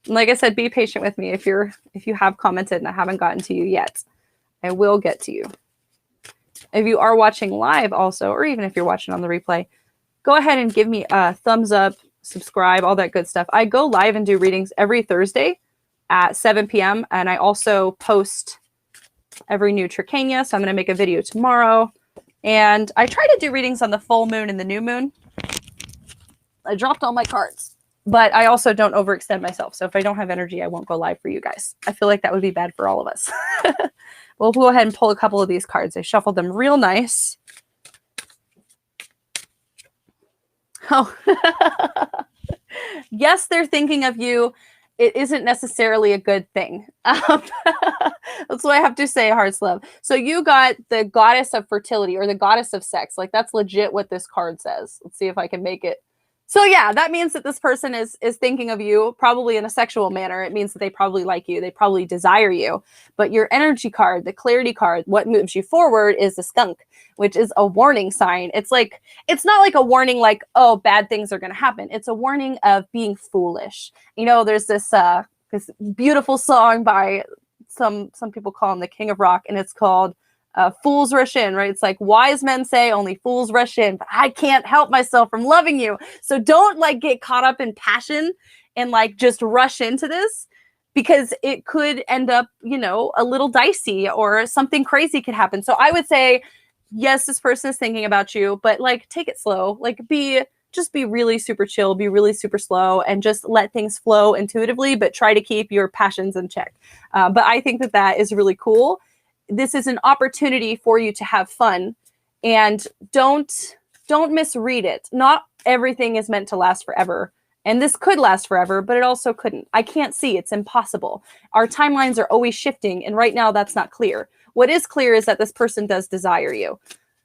Like I said, be patient with me if you have commented and I haven't gotten to you yet. I will get to you. If you are watching live also, or even if you're watching on the replay, go ahead and give me a thumbs up, subscribe, all that good stuff. I go live and do readings every Thursday at 7 p.m. And I also post every new Tricania. So I'm going to make a video tomorrow. And I try to do readings on the full moon and the new moon. I dropped all my cards. But I also don't overextend myself. So if I don't have energy, I won't go live for you guys. I feel like that would be bad for all of us. We'll go ahead and pull a couple of these cards. I shuffled them real nice. Oh, yes, they're thinking of you. It isn't necessarily a good thing. That's what I have to say, Heart's Love. So you got the goddess of fertility or the goddess of sex. Like, that's legit what this card says. Let's see if I can make it So yeah, that means that this person is thinking of you probably in a sexual manner. It means that they probably like you. They probably desire you. But your energy card, the clarity card, what moves you forward is the skunk, which is a warning sign. It's like, it's not like a warning like, oh, bad things are going to happen. It's a warning of being foolish. You know, there's this beautiful song by some people call him the King of Rock, and it's called fools rush in, right? It's like wise men say only fools rush in, but I can't help myself from loving you. So don't like get caught up in passion and like just rush into this, because it could end up, you know, a little dicey or something crazy could happen. So I would say, yes, this person is thinking about you, but like take it slow, like just be really super chill, be really super slow, and just let things flow intuitively, but try to keep your passions in check. But I think that that is really cool. This is an opportunity for you to have fun, and don't misread it. Not everything is meant to last forever. And this could last forever, but it also couldn't. I can't see. It's impossible. Our timelines are always shifting, and right now that's not clear. What is clear is that this person does desire you.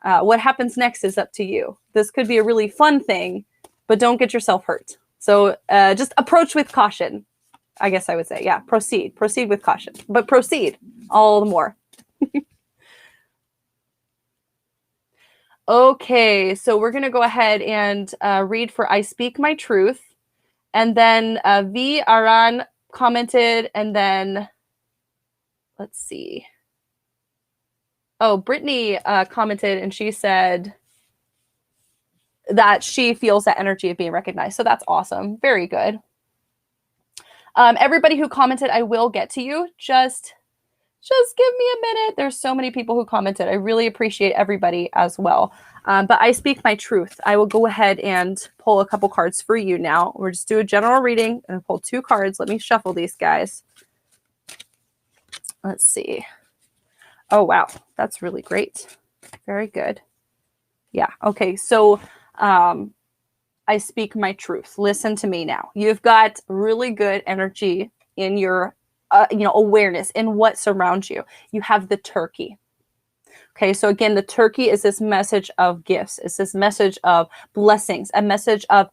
What happens next is up to you. This could be a really fun thing, but don't get yourself hurt. So just approach with caution, I guess I would say. Yeah, proceed. Proceed with caution. But proceed all the more. Okay, so we're going to go ahead and read for I Speak My Truth. And then V. Aran commented, and then, let's see. Oh, Brittany commented, and she said that she feels that energy of being recognized. So that's awesome. Very good. Everybody who commented, I will get to you. Just give me a minute. There's so many people who commented. I really appreciate everybody as well. But I speak my truth. I will go ahead and pull a couple cards for you now. We'll just do a general reading and pull 2 cards. Let me shuffle these guys. Let's see. Oh, wow. That's really great. Very good. Yeah. Okay. So I speak my truth. Listen to me now. You've got really good energy in your awareness in what surrounds you. You have the turkey. Okay, so again, the turkey is this message of gifts. It's this message of blessings, a message of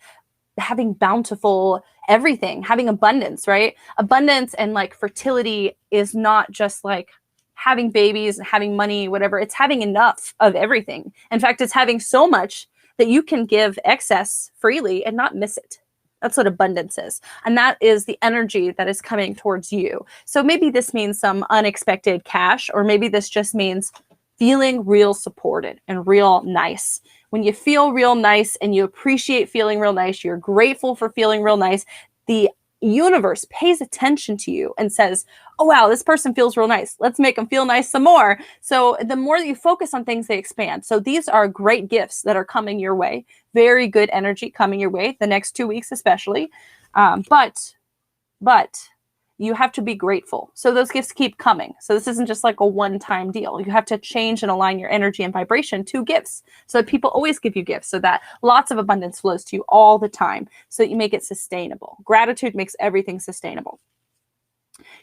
having bountiful everything, having abundance, right? Abundance and like fertility is not just like having babies and having money, whatever. It's having enough of everything. In fact, it's having so much that you can give excess freely and not miss it. That's what abundance is. And that is the energy that is coming towards you. So maybe this means some unexpected cash, or maybe this just means feeling real supported and real nice. When you feel real nice and you appreciate feeling real nice, you're grateful for feeling real nice, the universe pays attention to you and says, oh, wow, this person feels real nice. Let's make them feel nice some more. So the more that you focus on things, they expand. So these are great gifts that are coming your way. Very good energy coming your way the next 2 weeks, especially. But you have to be grateful. So those gifts keep coming. So this isn't just like a one-time deal. You have to change and align your energy and vibration to gifts so that people always give you gifts, so that lots of abundance flows to you all the time, so that you make it sustainable. Gratitude makes everything sustainable.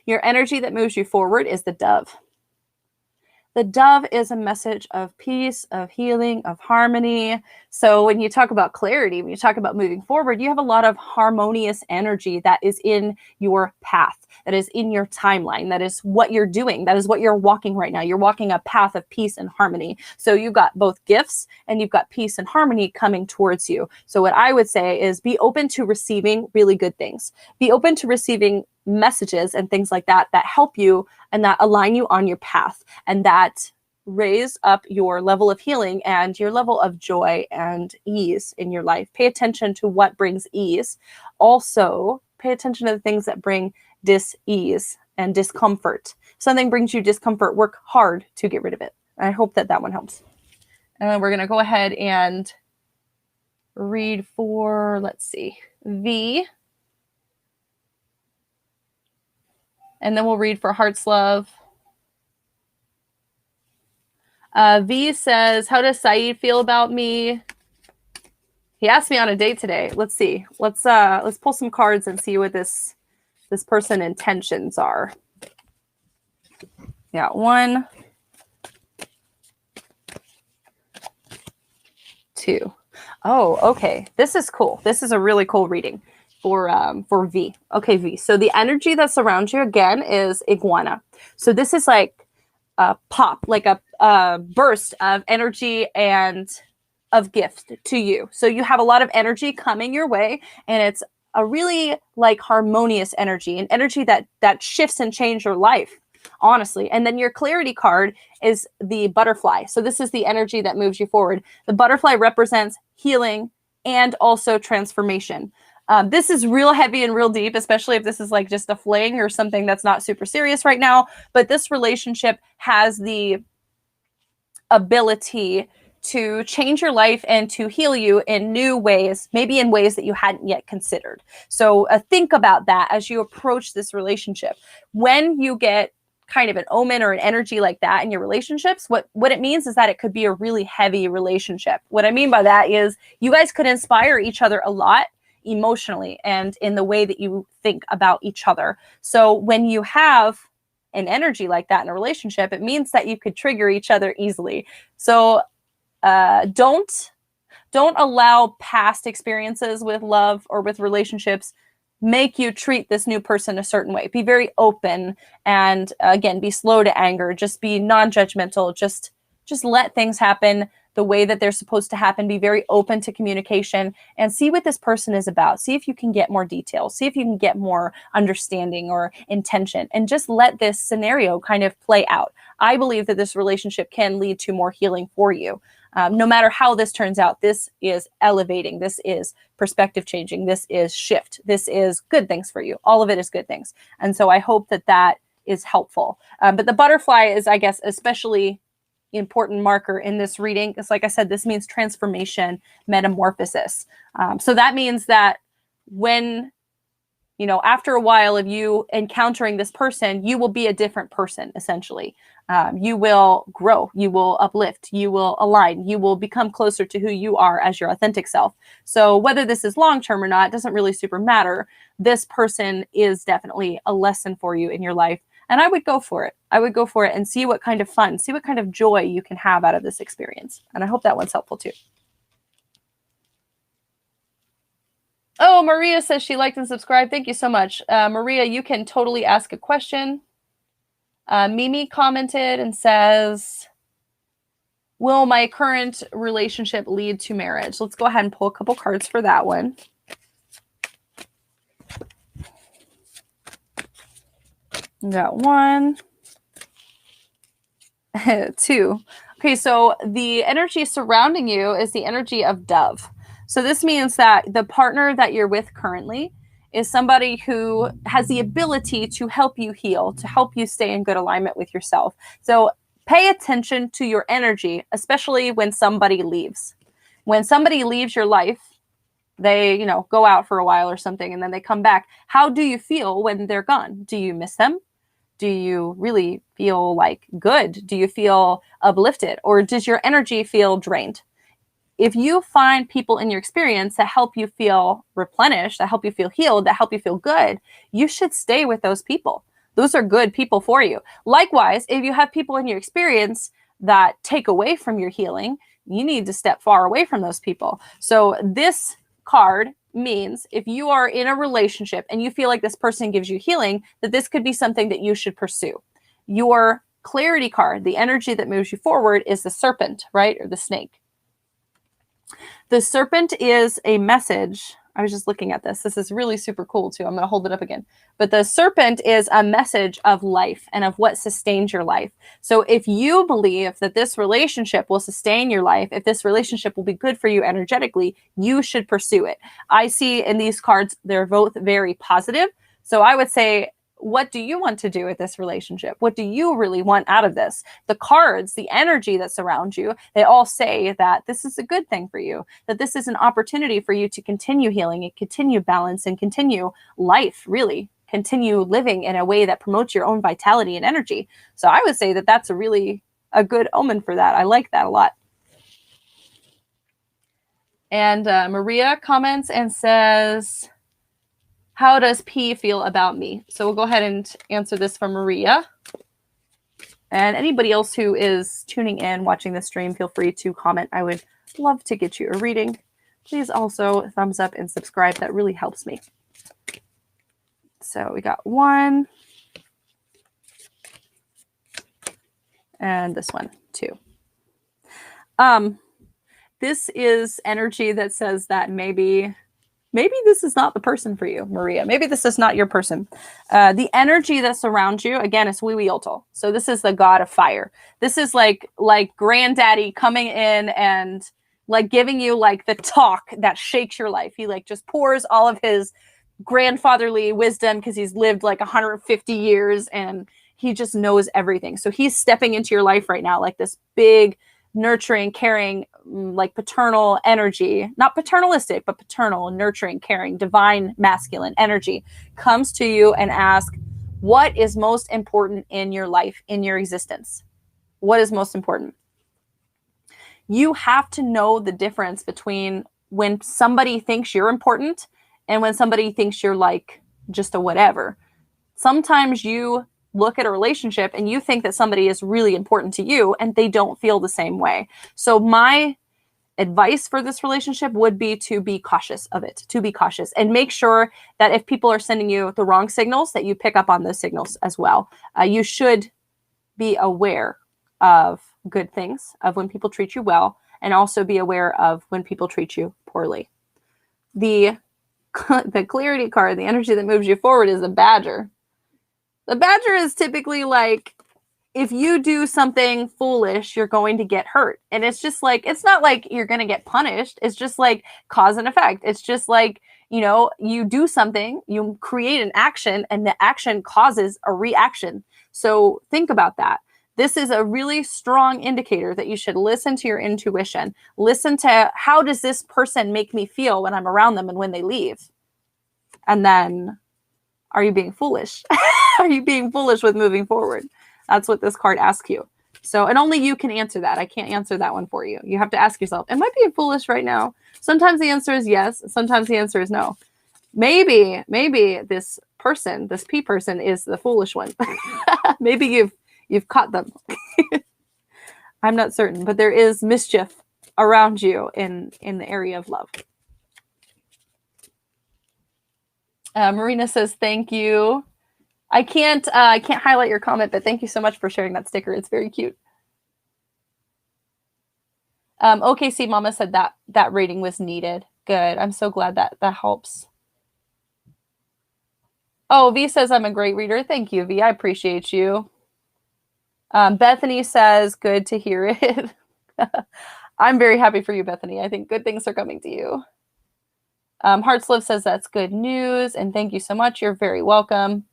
Your energy that moves you forward is the dove. The dove is a message of peace, of healing, of harmony. So when you talk about clarity, when you talk about moving forward, you have a lot of harmonious energy that is in your path, that is in your timeline, that is what you're doing, that is what you're walking right now. You're walking a path of peace and harmony. So you've got both gifts and you've got peace and harmony coming towards you. So what I would say is be open to receiving really good things. Be open to receiving messages and things like that that help you and that align you on your path and that raise up your level of healing and your level of joy and ease in your life. Pay attention to what brings ease. Also, pay attention to the things that bring dis-ease and discomfort. If something brings you discomfort, work hard to get rid of it. I hope that that one helps. And then we're going to go ahead and read for, let's see, V. And then we'll read for Heart's Love. V says, how does Saeed feel about me? He asked me on a date today. Let's see. Let's pull some cards and see what this person intentions are. Yeah, 1, 2. Oh, okay. This is cool. This is a really cool reading for V. Okay, V. So the energy that's around you again is iguana. So this is like a pop, like a burst of energy and of gift to you. So you have a lot of energy coming your way, and it's a really like harmonious energy, an energy that shifts and changes your life, honestly. And then your clarity card is the butterfly. So this is the energy that moves you forward. The butterfly represents healing and also transformation. This is real heavy and real deep, especially if this is like just a fling or something that's not super serious right now. But this relationship has the ability to change your life and to heal you in new ways, maybe in ways that you hadn't yet considered. So think about that as you approach this relationship. When you get kind of an omen or an energy like that in your relationships, what it means is that it could be a really heavy relationship. What I mean by that is you guys could inspire each other a lot emotionally and in the way that you think about each other. So when you have an energy like that in a relationship, it means that you could trigger each other easily. So don't allow past experiences with love or with relationships make you treat this new person a certain way. Be very open, and again, be slow to anger. Just be non-judgmental. Just let things happen the way that they're supposed to happen. Be very open to communication and see what this person is about. See if you can get more details. See if you can get more understanding or intention, and just let this scenario kind of play out. I believe that this relationship can lead to more healing for you. No matter how this turns out, this is elevating. This is perspective changing. This is shift. This is good things for you. All of it is good things. And so I hope that that is helpful. But the butterfly is, I guess, especially important marker in this reading. Because like I said, this means transformation, metamorphosis. So that means that when, after a while of you encountering this person, you will be a different person, essentially. You will grow, you will uplift, you will align, you will become closer to who you are as your authentic self. So whether this is long-term or not, doesn't really super matter. This person is definitely a lesson for you in your life. And I would go for it. I would go for it and see what kind of fun, see what kind of joy you can have out of this experience. And I hope that one's helpful too. Oh, Maria says she liked and subscribed. Thank you so much. Maria, you can totally ask a question. Mimi commented and says, will my current relationship lead to marriage? Let's go ahead and pull a couple cards for that one. Got one, two. Okay, so the energy surrounding you is the energy of dove. So this means that the partner that you're with currently is somebody who has the ability to help you heal, to help you stay in good alignment with yourself. So pay attention to your energy, especially when somebody leaves. When somebody leaves your life, they, go out for a while or something, and then they come back. How do you feel when they're gone? Do you miss them? Do you really feel like good? Do you feel uplifted? Or does your energy feel drained? If you find people in your experience that help you feel replenished, that help you feel healed, that help you feel good, you should stay with those people. Those are good people for you. Likewise, if you have people in your experience that take away from your healing, you need to step far away from those people. So this card means if you are in a relationship and you feel like this person gives you healing, that this could be something that you should pursue. Your clarity card, the energy that moves you forward, is the serpent, right? Or the snake. The serpent is a message. I was just looking at this. This is really super cool too. I'm going to hold it up again. But the serpent is a message of life and of what sustains your life. So if you believe that this relationship will sustain your life, if this relationship will be good for you energetically, you should pursue it. I see in these cards, they're both very positive. So I would say, what do you want to do with this relationship? What do you really want out of this? The cards, the energy that surrounds you, they all say that this is a good thing for you, that this is an opportunity for you to continue healing and continue balance and continue life, really. Continue living in a way that promotes your own vitality and energy. So I would say that that's a good omen for that. I like that a lot. And Maria comments and says, how does P feel about me? So we'll go ahead and answer this from Maria. And anybody else who is tuning in, watching the stream, feel free to comment. I would love to get you a reading. please also thumbs up and subscribe. That really helps me. So we got 1. And this one, 2. This is energy that says that maybe this is not the person for you, Maria. Maybe this is not your person. The energy that surrounds you, again, is Nahualli. So this is the god of fire. This is like granddaddy coming in and like giving you like the talk that shakes your life. He like just pours all of his grandfatherly wisdom because he's lived like 150 years and he just knows everything. So he's stepping into your life right now like this big, nurturing, caring, like paternal energy, not paternalistic, but paternal, nurturing, caring, divine, masculine energy comes to you and asks, what is most important in your life, in your existence? What is most important? You have to know the difference between when somebody thinks you're important and when somebody thinks you're like just a whatever. Sometimes you look at a relationship and you think that somebody is really important to you and they don't feel the same way. So my advice for this relationship would be to be cautious of it, to be cautious and make sure that if people are sending you the wrong signals, that you pick up on those signals as well. You should be aware of good things, of when people treat you well, and also be aware of when people treat you poorly. The clarity card, the energy that moves you forward, is a badger. The badger is typically like, if you do something foolish, you're going to get hurt. And it's just like, it's not like you're going to get punished. It's just like cause and effect. It's just like, you know, you do something, you create an action, and the action causes a reaction. So think about that. This is a really strong indicator that you should listen to your intuition. Listen to, how does this person make me feel when I'm around them and when they leave? And then, are you being foolish? Are you being foolish with moving forward? That's what this card asks you. So, and only you can answer that. I can't answer that one for you. You have to ask yourself, am I being foolish right now? Sometimes the answer is yes. Sometimes the answer is no. Maybe this person, this P person, is the foolish one. Maybe you've caught them. I'm not certain, but there is mischief around you in the area of love. Marina says, thank you. I can't highlight your comment, but thank you so much for sharing that sticker. It's very cute. OKC Mama said that rating was needed. Good. I'm so glad that helps. Oh, V says I'm a great reader. Thank you, V. I appreciate you. Bethany says, good to hear it. I'm very happy for you, Bethany. I think good things are coming to you. Heartslove says that's good news, and thank you so much. You're very welcome.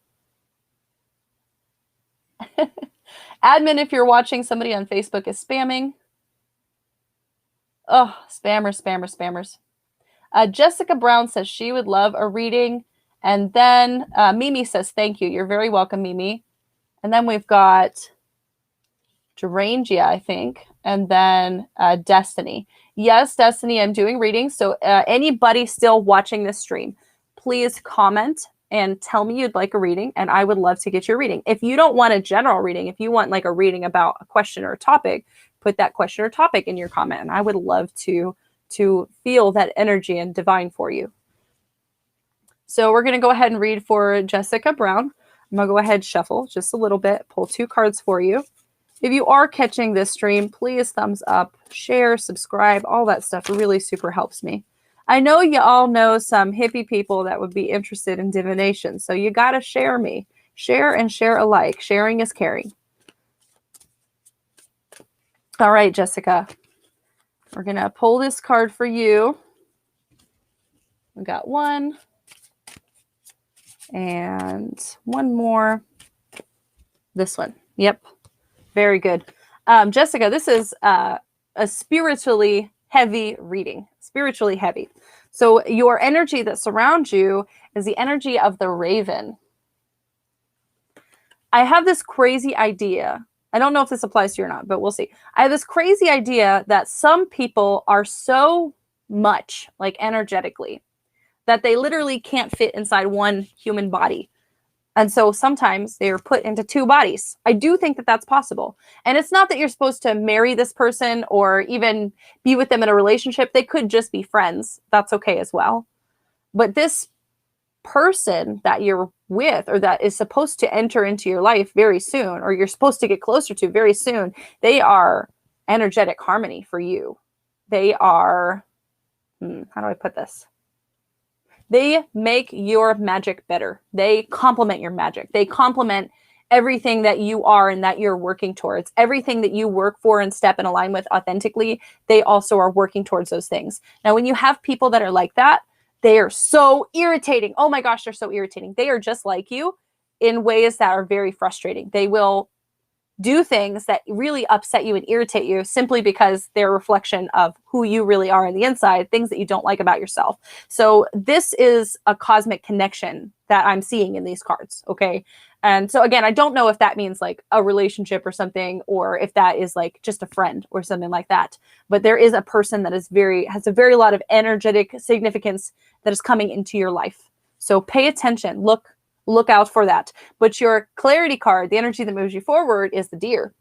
Admin, if you're watching, somebody on Facebook is spamming. Oh, spammers. Jessica Brown says she would love a reading. And then Mimi says, thank you. You're very welcome, Mimi. And then we've got Gerangia, I think. And then Destiny. Yes, Destiny, I'm doing readings. So anybody still watching this stream, please comment and tell me you'd like a reading, and I would love to get your reading. If you don't want a general reading, if you want like a reading about a question or a topic, put that question or topic in your comment, and I would love to feel that energy and divine for you. So we're going to go ahead and read for Jessica Brown. I'm going to go ahead and shuffle just a little bit, pull 2 cards for you. If you are catching this stream, please thumbs up, share, subscribe, all that stuff really super helps me. I know you all know some hippie people that would be interested in divination, so you got to share me. Share and share alike. Sharing is caring. All right, Jessica. We're going to pull this card for you. We got 1. And 1 more. This one. Yep. Very good. Jessica, this is a spiritually heavy reading. Spiritually heavy. So your energy that surrounds you is the energy of the raven. I have this crazy idea. I don't know if this applies to you or not, but we'll see. I have this crazy idea that some people are so much, like energetically, that they literally can't fit inside one human body. And so sometimes they are put into two bodies. I do think that that's possible. And it's not that you're supposed to marry this person or even be with them in a relationship. They could just be friends. That's okay as well. But this person that you're with or that is supposed to enter into your life very soon, or you're supposed to get closer to very soon, they are energetic harmony for you. They are, how do I put this? They make your magic better. They complement your magic. They complement everything that you are and that you're working towards. Everything that you work for and step and align with authentically, they also are working towards those things. Now, when you have people that are like that, they are so irritating. Oh my gosh, they're so irritating. They are just like you in ways that are very frustrating. They will do things that really upset you and irritate you simply because they're a reflection of who you really are on the inside, things that you don't like about yourself. So this is a cosmic connection that I'm seeing in these cards, okay? And so again, I don't know if that means like a relationship or something, or if that is like just a friend or something like that. But there is a person that is has a very lot of energetic significance that is coming into your life. So pay attention, look out for that. But your clarity card, the energy that moves you forward, is the deer.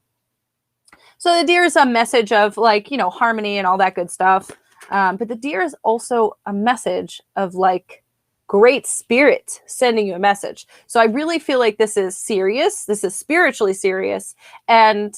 So the deer is a message of like, you know, harmony and all that good stuff. But the deer is also a message of like great spirit sending you a message. So I really feel like this is serious. This is spiritually serious. And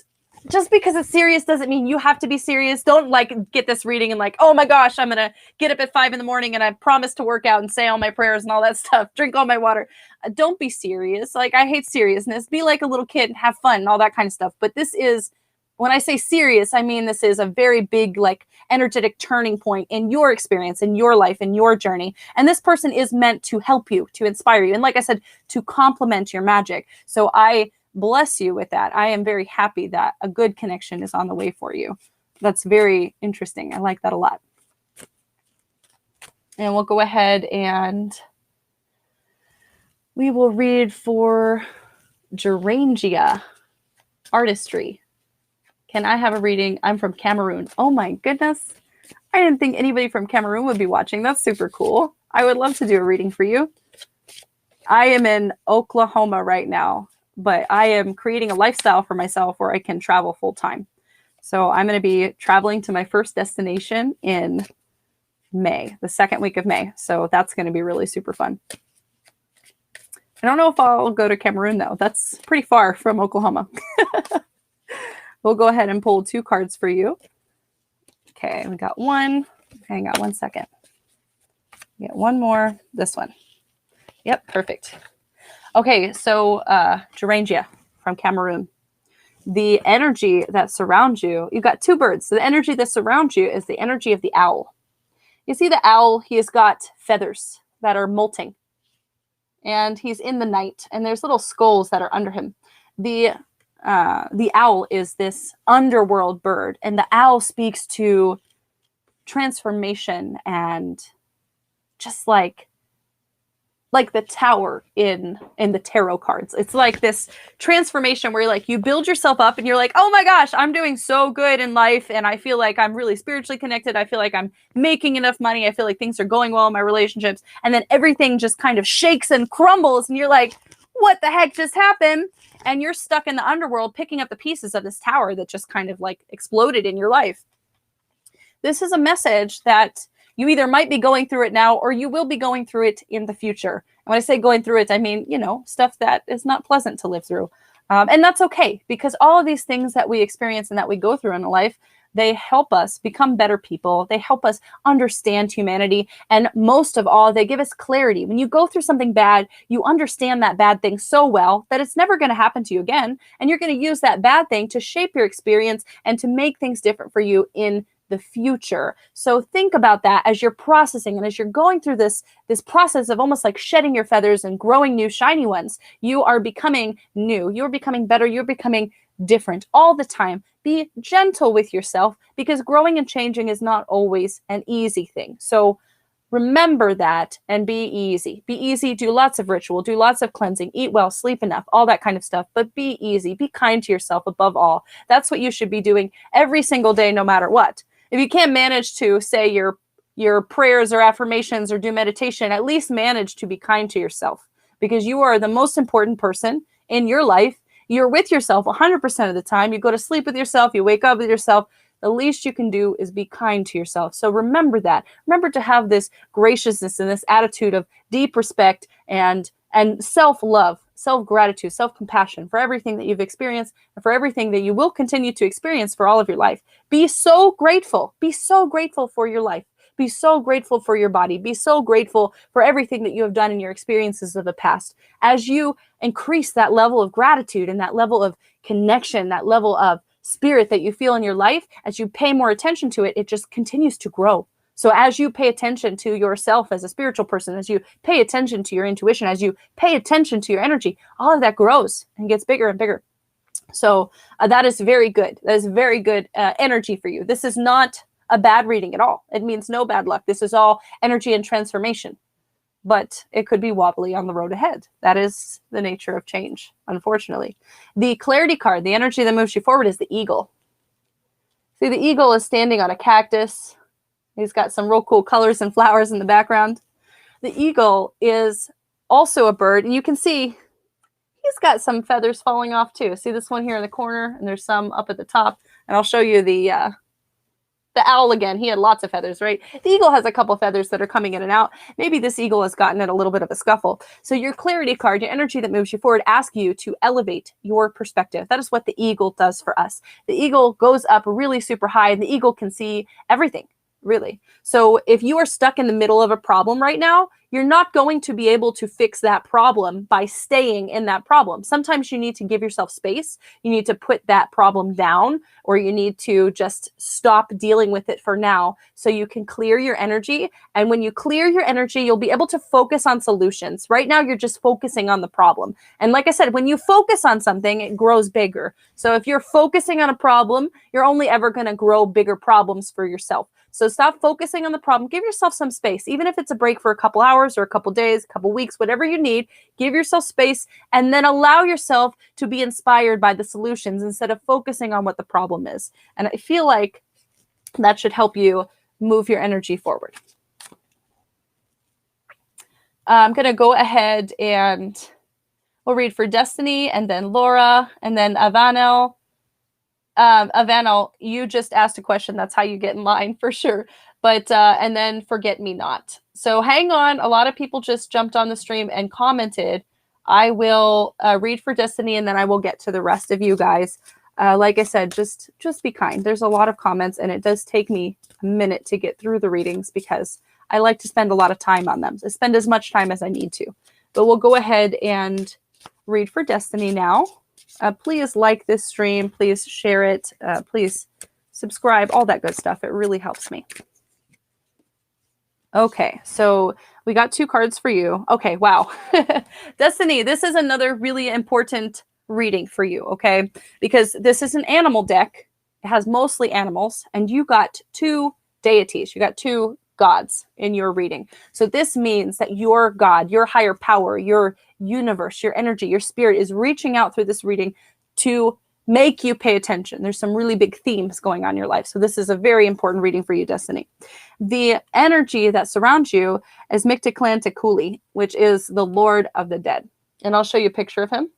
just because it's serious doesn't mean you have to be serious. Don't like get this reading and like, oh my gosh, I'm going to get up at 5 a.m. and I promise to work out and say all my prayers and all that stuff. Drink all my water. Don't be serious. Like, I hate seriousness. Be like a little kid and have fun and all that kind of stuff. But this is, when I say serious, I mean this is a very big, like, energetic turning point in your experience, in your life, in your journey. And this person is meant to help you, to inspire you. And like I said, to complement your magic. So I bless you with that. I am very happy that a good connection is on the way for you. That's very interesting. I like that a lot. And we'll go ahead and we will read for Gerangia Artistry. Can I have a reading? I'm from Cameroon. Oh my goodness. I didn't think anybody from Cameroon would be watching. That's super cool. I would love to do a reading for you. I am in Oklahoma right now, but I am creating a lifestyle for myself where I can travel full time. So I'm going to be traveling to my first destination in May, the second week of May. So that's going to be really super fun. I don't know if I'll go to Cameroon though. That's pretty far from Oklahoma. We'll go ahead and pull 2 cards for you. Okay, we got one. Hang on one second. We got one more. This one. Yep, perfect. Okay, so Gerangia from Cameroon. The energy that surrounds you, you've got 2 birds. So the energy that surrounds you is the energy of the owl. You see the owl, he has got feathers that are molting. And he's in the night, and there's little skulls that are under him. The owl is this underworld bird, and the owl speaks to transformation and just like the tower in the tarot cards. It's like this transformation where like you build yourself up and you're like, oh my gosh, I'm doing so good in life. And I feel like I'm really spiritually connected. I feel like I'm making enough money. I feel like things are going well in my relationships. And then everything just kind of shakes and crumbles. And you're like, what the heck just happened? And you're stuck in the underworld picking up the pieces of this tower that just kind of like exploded in your life. This is a message that you either might be going through it now or you will be going through it in the future. And when I say going through it, I mean, you know, stuff that is not pleasant to live through. And that's okay, because all of these things that we experience and that we go through in life, they help us become better people. They help us understand humanity. And most of all, they give us clarity. When you go through something bad, you understand that bad thing so well that it's never going to happen to you again. And you're going to use that bad thing to shape your experience and to make things different for you in the future. So think about that as you're processing and as you're going through this process of almost like shedding your feathers and growing new shiny ones. You are becoming new. You're becoming better. You're becoming different all the time. Be gentle with yourself, because growing and changing is not always an easy thing. So remember that and be easy. Be easy. Do lots of ritual. Do lots of cleansing. Eat well. Sleep enough. All that kind of stuff. But be easy. Be kind to yourself above all. That's what you should be doing every single day, no matter what. If you can't manage to say your prayers or affirmations or do meditation, at least manage to be kind to yourself. because you are the most important person in your life. You're with yourself 100% of the time. You go to sleep with yourself. You wake up with yourself. The least you can do is be kind to yourself. So remember that. Remember to have this graciousness and this attitude of deep respect and self-love, self-gratitude, self-compassion for everything that you've experienced and for everything that you will continue to experience for all of your life. Be so grateful. Be so grateful for your life. Be so grateful for your body. Be so grateful for everything that you have done in your experiences of the past. As you increase that level of gratitude and that level of connection, that level of spirit that you feel in your life, as you pay more attention to it, it just continues to grow. So as you pay attention to yourself as a spiritual person, as you pay attention to your intuition, as you pay attention to your energy, all of that grows and gets bigger and bigger. So that is very good. That is very good energy for you. This is not a bad reading at all. It means no bad luck. This is all energy and transformation. But it could be wobbly on the road ahead. That is the nature of change, unfortunately. The clarity card, the energy that moves you forward, is the eagle. See, the eagle is standing on a cactus. He's got some real cool colors and flowers in the background. The eagle is also a bird, and you can see he's got some feathers falling off too. See this one here in the corner, and there's some up at the top. And I'll show you the owl again. He had lots of feathers, right? The eagle has a couple feathers that are coming in and out. Maybe this eagle has gotten in a little bit of a scuffle. So your clarity card, your energy that moves you forward, asks you to elevate your perspective. That is what the eagle does for us. The eagle goes up really super high, and the eagle can see everything, really. So if you are stuck in the middle of a problem right now, you're not going to be able to fix that problem by staying in that problem. Sometimes you need to give yourself space. You need to put that problem down, or you need to just stop dealing with it for now so you can clear your energy. And when you clear your energy, you'll be able to focus on solutions. Right now, you're just focusing on the problem. And like I said, when you focus on something, it grows bigger. So if you're focusing on a problem, you're only ever going to grow bigger problems for yourself. So stop focusing on the problem. Give yourself some space, even if it's a break for a couple hours or a couple days, a couple weeks, whatever you need. Give yourself space and then allow yourself to be inspired by the solutions instead of focusing on what the problem is. And I feel like that should help you move your energy forward. I'm going to go ahead and we'll read for Destiny and then Laura and then Avanel. Avanel, you just asked a question. That's how you get in line for sure. But, and then Forget Me Not. So hang on. A lot of people just jumped on the stream and commented. I will read for Destiny and then I will get to the rest of you guys. Like I said, just be kind. There's a lot of comments and it does take me a minute to get through the readings because I like to spend a lot of time on them. So spend as much time as I need to. But we'll go ahead and read for Destiny now. Please like this stream. Please share it. Please subscribe. All that good stuff. It really helps me. Okay, so we got 2 cards for you. Okay, wow. Destiny, this is another really important reading for you, okay? Because this is an animal deck. It has mostly animals, and you got 2 deities. You got 2 gods in your reading. So this means that your God, your higher power, your universe, your energy, your spirit is reaching out through this reading to make you pay attention. There's some really big themes going on in your life. So this is a very important reading for you, Destiny. The energy that surrounds you is Mictlantecuhtli, which is the Lord of the Dead. And I'll show you a picture of him.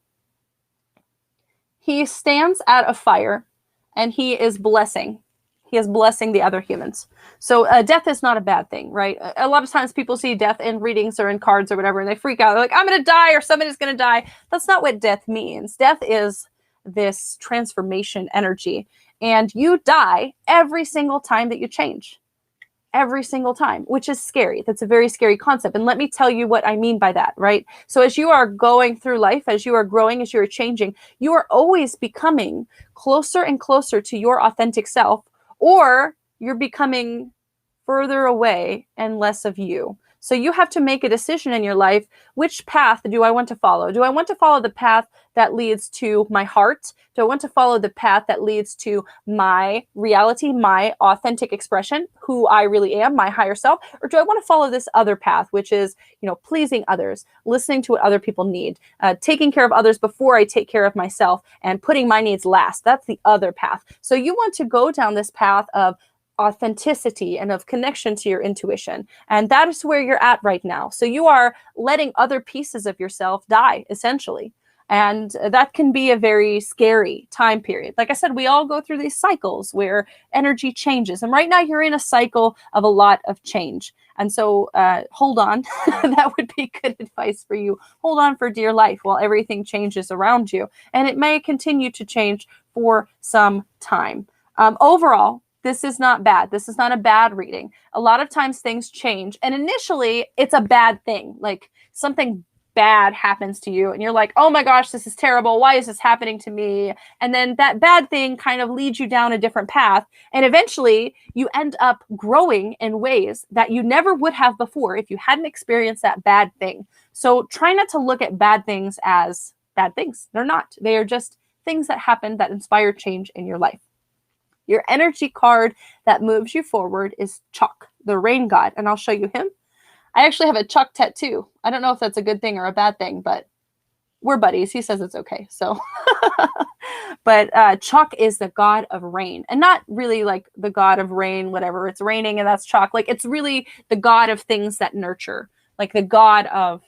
He stands at a fire and he is blessing. He is blessing the other humans. So death is not a bad thing, right? A lot of times people see death in readings or in cards or whatever, and they freak out. They're like, I'm going to die or somebody's going to die. That's not what death means. Death is this transformation energy. And you die every single time that you change. Every single time, which is scary. That's a very scary concept. And let me tell you what I mean by that, right? So as you are going through life, as you are growing, as you are changing, you are always becoming closer and closer to your authentic self, or you're becoming further away and less of you. So you have to make a decision in your life. Which path do I want to follow? Do I want to follow the path that leads to my heart? Do I want to follow the path that leads to my reality, my authentic expression, who I really am, my higher self? Or do I want to follow this other path, which is, pleasing others, listening to what other people need, taking care of others before I take care of myself, and putting my needs last? That's the other path. So you want to go down this path of authenticity and of connection to your intuition. And that is where you're at right now. So you are letting other pieces of yourself die, essentially. And that can be a very scary time period. Like I said, we all go through these cycles where energy changes. And right now you're in a cycle of a lot of change. And so hold on. That would be good advice for you. Hold on for dear life while everything changes around you. And it may continue to change for some time. Overall, this is not bad. This is not a bad reading. A lot of times things change. And initially, it's a bad thing. Like something bad happens to you and you're like, oh my gosh, this is terrible. Why is this happening to me? And then that bad thing kind of leads you down a different path. And eventually you end up growing in ways that you never would have before if you hadn't experienced that bad thing. So try not to look at bad things as bad things. They're not. They are just things that happen that inspire change in your life. Your energy card that moves you forward is Chalk, the rain god. And I'll show you him. I actually have a Chalk tattoo. I don't know if that's a good thing or a bad thing, but we're buddies. He says it's okay. So, but Chalk is the god of rain, and not really like the god of rain, whatever. It's raining and that's Chalk. Like it's really the god of things that nurture, like the god of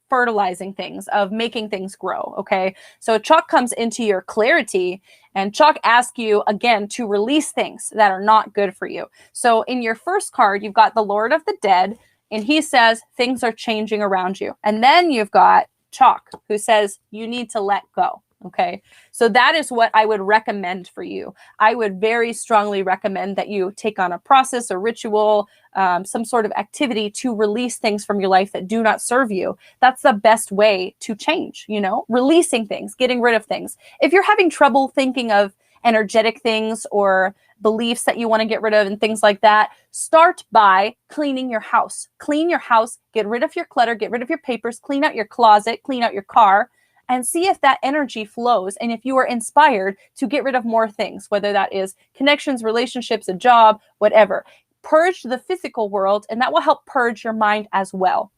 fertilizing things, of making things grow. Okay. So Chalk comes into your clarity, and Chalk asks you again to release things that are not good for you. So in your first card, you've got the Lord of the Dead, and he says things are changing around you. And then you've got Chalk, who says you need to let go. Okay. So that is what I would recommend for you. I would very strongly recommend that you take on a process, a ritual, some sort of activity to release things from your life that do not serve you. That's the best way to change, you know, releasing things, getting rid of things. If you're having trouble thinking of energetic things or beliefs that you want to get rid of and things like that, start by cleaning your house. Clean your house, get rid of your clutter, get rid of your papers, clean out your closet, clean out your car, and see if that energy flows. And if you are inspired to get rid of more things, whether that is connections, relationships, a job, whatever, purge the physical world, and that will help purge your mind as well.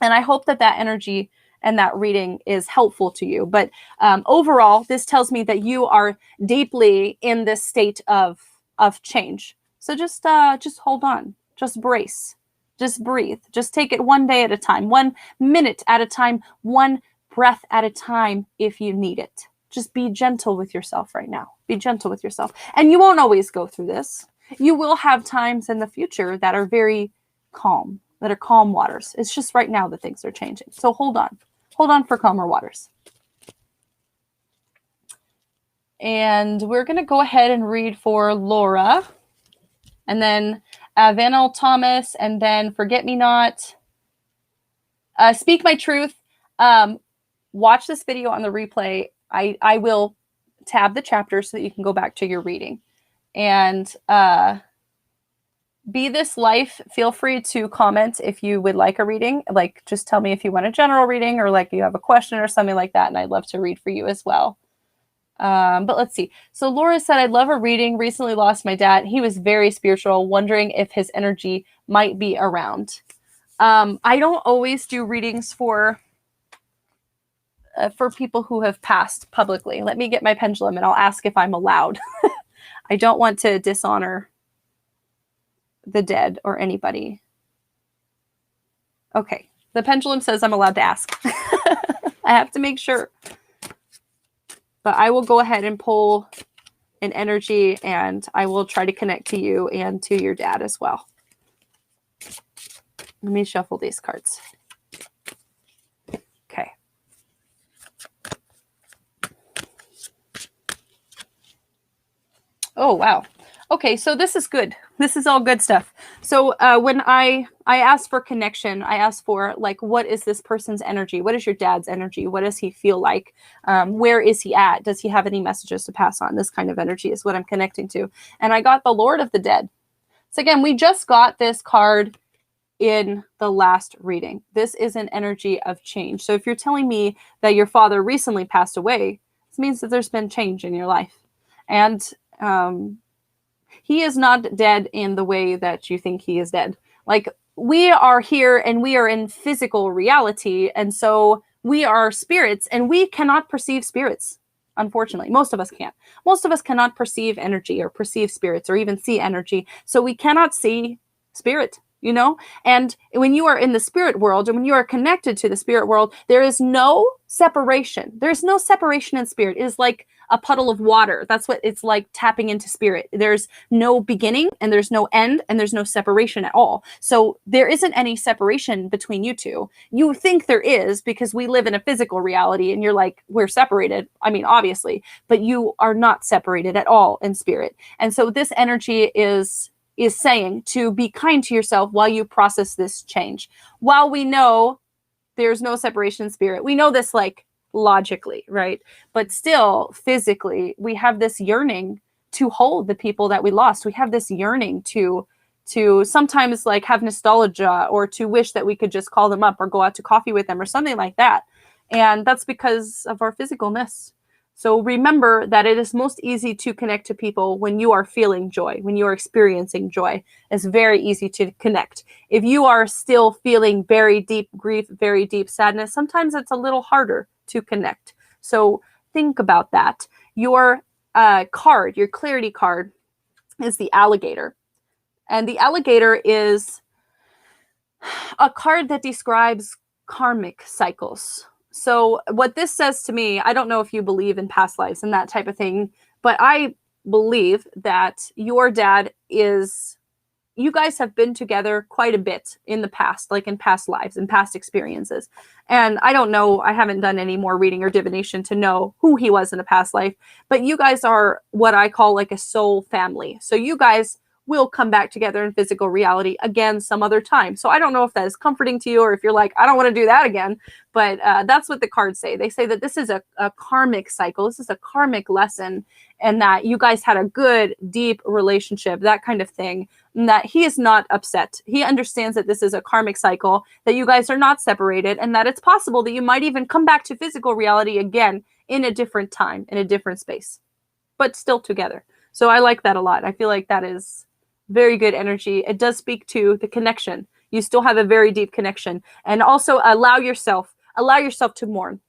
And I hope that that energy and that reading is helpful to you. But overall, this tells me that you are deeply in this state of change. So just hold on, just brace, just breathe, just take it one day at a time, 1 minute at a time, one breath at a time if you need it. Just be gentle with yourself right now. Be gentle with yourself. And you won't always go through this. You will have times in the future that are very calm, that are calm waters. It's just right now that things are changing. So hold on. Hold on for calmer waters. And we're going to go ahead and read for Laura. And then Vanel Thomas. And then Forget Me Not. Speak My Truth. Watch this video on the replay. I will tab the chapter so that you can go back to your reading. And Be This Life, feel free to comment if you would like a reading. Like, just tell me if you want a general reading or like you have a question or something like that. And I'd love to read for you as well. But let's see. So Laura said, I'd love a reading. Recently lost my dad. He was very spiritual, wondering if his energy might be around. I don't always do readings for people who have passed publicly. Let me get my pendulum and I'll ask if I'm allowed. I don't want to dishonor the dead or anybody. Okay. The pendulum says I'm allowed to ask. I have to make sure. But I will go ahead and pull an energy and I will try to connect to you and to your dad as well. Let me shuffle these cards. Okay. Oh, wow. Okay, so this is good. This is all good stuff. So when I ask for connection, I ask for, like, what is this person's energy? What is your dad's energy? What does he feel like? Where is he at? Does he have any messages to pass on? This kind of energy is what I'm connecting to. And I got the Lord of the Dead. So again, we just got this card in the last reading. This is an energy of change. So if you're telling me that your father recently passed away, this means that there's been change in your life. And he is not dead in the way that you think he is dead. Like, we are here and we are in physical reality. And so we are spirits and we cannot perceive spirits. Unfortunately, most of us can't. Most of us cannot perceive energy or perceive spirits or even see energy. So we cannot see spirit, you know? And when you are in the spirit world and when you are connected to the spirit world, there is no separation. There's no separation in spirit. It is like a puddle of water. That's what it's like tapping into spirit. There's no beginning and there's no end and there's no separation at all. So there isn't any separation between you two. You think there is because we live in a physical reality and you're like, we're separated. I mean, obviously, but you are not separated at all in spirit. And so this energy is saying to be kind to yourself while you process this change. While we know there's no separation in spirit, we know this like logically, right? But still physically, we have this yearning to hold the people that we lost. We have this yearning to sometimes like have nostalgia or to wish that we could just call them up or go out to coffee with them or something like that. And that's because of our physicalness. So remember that it is most easy to connect to people when you are feeling joy, when you are experiencing joy. It's very easy to connect. If you are still feeling very deep grief, very deep sadness, sometimes it's a little harder to connect. So think about that. Your card, your clarity card, is the alligator. And the alligator is a card that describes karmic cycles. So what this says to me, I don't know if you believe in past lives and that type of thing, but I believe that your dad is, you guys have been together quite a bit in the past, like in past lives and past experiences. And I don't know, I haven't done any more reading or divination to know who he was in a past life, but you guys are what I call like a soul family. So you guys will come back together in physical reality again some other time. So I don't know if that is comforting to you or if you're like, I don't want to do that again. But that's what the cards say. They say that this is a karmic cycle. This is a karmic lesson, and that you guys had a good, deep relationship, that kind of thing, and that he is not upset. He understands that this is a karmic cycle, that you guys are not separated, and that it's possible that you might even come back to physical reality again in a different time, in a different space, but still together. So I like that a lot. I feel like that is very good energy. It does speak to the connection. You still have a very deep connection. And also allow yourself to mourn.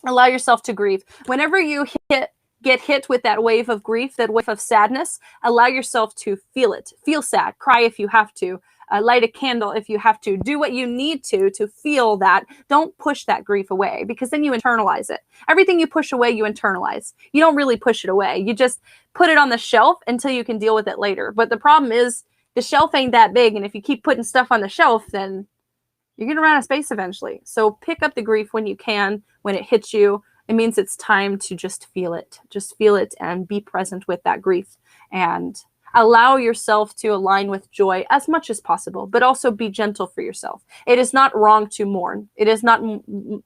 Allow yourself to grieve. Whenever you get hit with that wave of grief, that wave of sadness, allow yourself to feel it. Feel sad. Cry if you have to. Light a candle if you have to. Do what you need to feel that. Don't push that grief away, because then you internalize it. Everything you push away, you internalize. You don't really push it away. You just put it on the shelf until you can deal with it later. But the problem is the shelf ain't that big, and if you keep putting stuff on the shelf, then you're going to run out of space eventually. So pick up the grief when you can, when it hits you. It means it's time to just feel it. Just feel it and be present with that grief. And allow yourself to align with joy as much as possible, but also be gentle for yourself. It is not wrong to mourn. It is not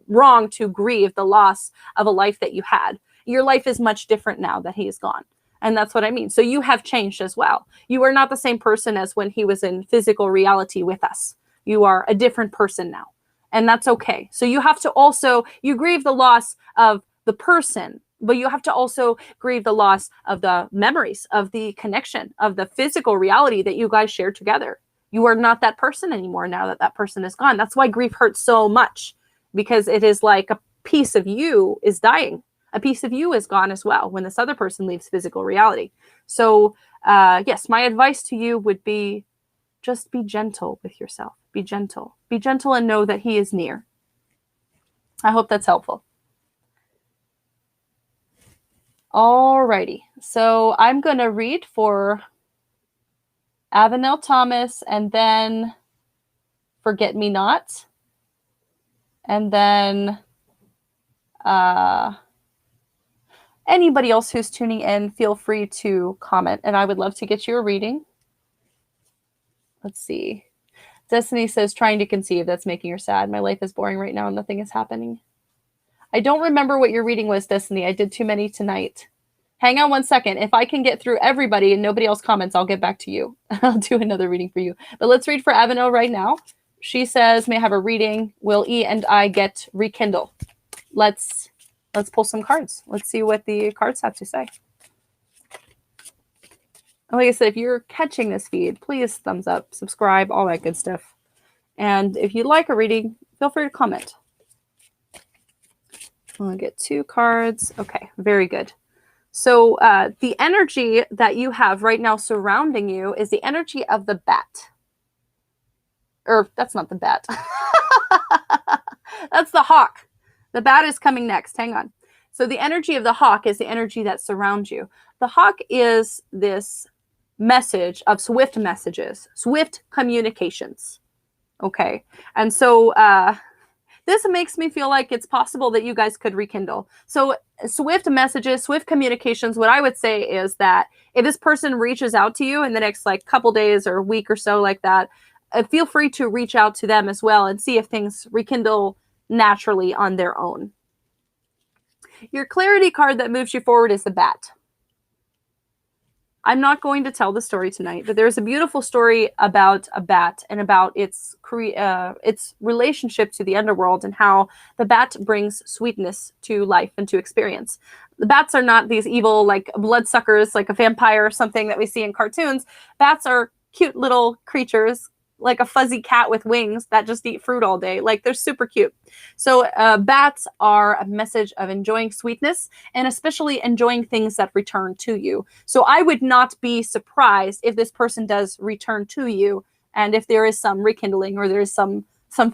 wrong to grieve the loss of a life that you had. Your life is much different now that he is gone. And that's what I mean. So you have changed as well. You are not the same person as when he was in physical reality with us. You are a different person now. And that's okay. So you have to also, you grieve the loss of the person, but you have to also grieve the loss of the memories, of the connection, of the physical reality that you guys shared together. You are not that person anymore now that that person is gone. That's why grief hurts so much, because it is like a piece of you is dying. A piece of you is gone as well when this other person leaves physical reality. So yes, my advice to you would be just be gentle with yourself. Be gentle. Be gentle and know that he is near. I hope that's helpful. Alrighty, so I'm going to read for Avenel Thomas, and then Forget Me Not, and then anybody else who's tuning in, feel free to comment, and I would love to get you a reading. Let's see. Destiny says, trying to conceive. That's making her sad. My life is boring right now and nothing is happening. I don't remember what your reading was, Destiny. I did too many tonight. Hang on one second. If I can get through everybody and nobody else comments, I'll get back to you. I'll do another reading for you. But let's read for Avenel right now. She says, may I have a reading? Will E and I get rekindle? Let's pull some cards. Let's see what the cards have to say. Like I said, if you're catching this feed, please thumbs up, subscribe, all that good stuff. And if you'd like a reading, feel free to comment. I'll get 2 cards. Okay, very good. So the energy that you have right now surrounding you is the energy of the bat. Or that's not the bat. That's the hawk. The bat is coming next. Hang on. So the energy of the hawk is the energy that surrounds you. The hawk is this message of swift messages, swift communications. Okay. And so this makes me feel like it's possible that you guys could rekindle. So swift messages, swift communications, what I would say is that if this person reaches out to you in the next like couple days or a week or so like that, feel free to reach out to them as well and see if things rekindle naturally on their own. Your clarity card that moves you forward is the bat. I'm not going to tell the story tonight, but there's a beautiful story about a bat and about its relationship to the underworld and how the bat brings sweetness to life and to experience. The bats are not these evil, like bloodsuckers, like a vampire or something that we see in cartoons. Bats are cute little creatures, like a fuzzy cat with wings that just eat fruit all day. Like, they're super cute. So bats are a message of enjoying sweetness and especially enjoying things that return to you. So I would not be surprised if this person does return to you and if there is some rekindling or there is some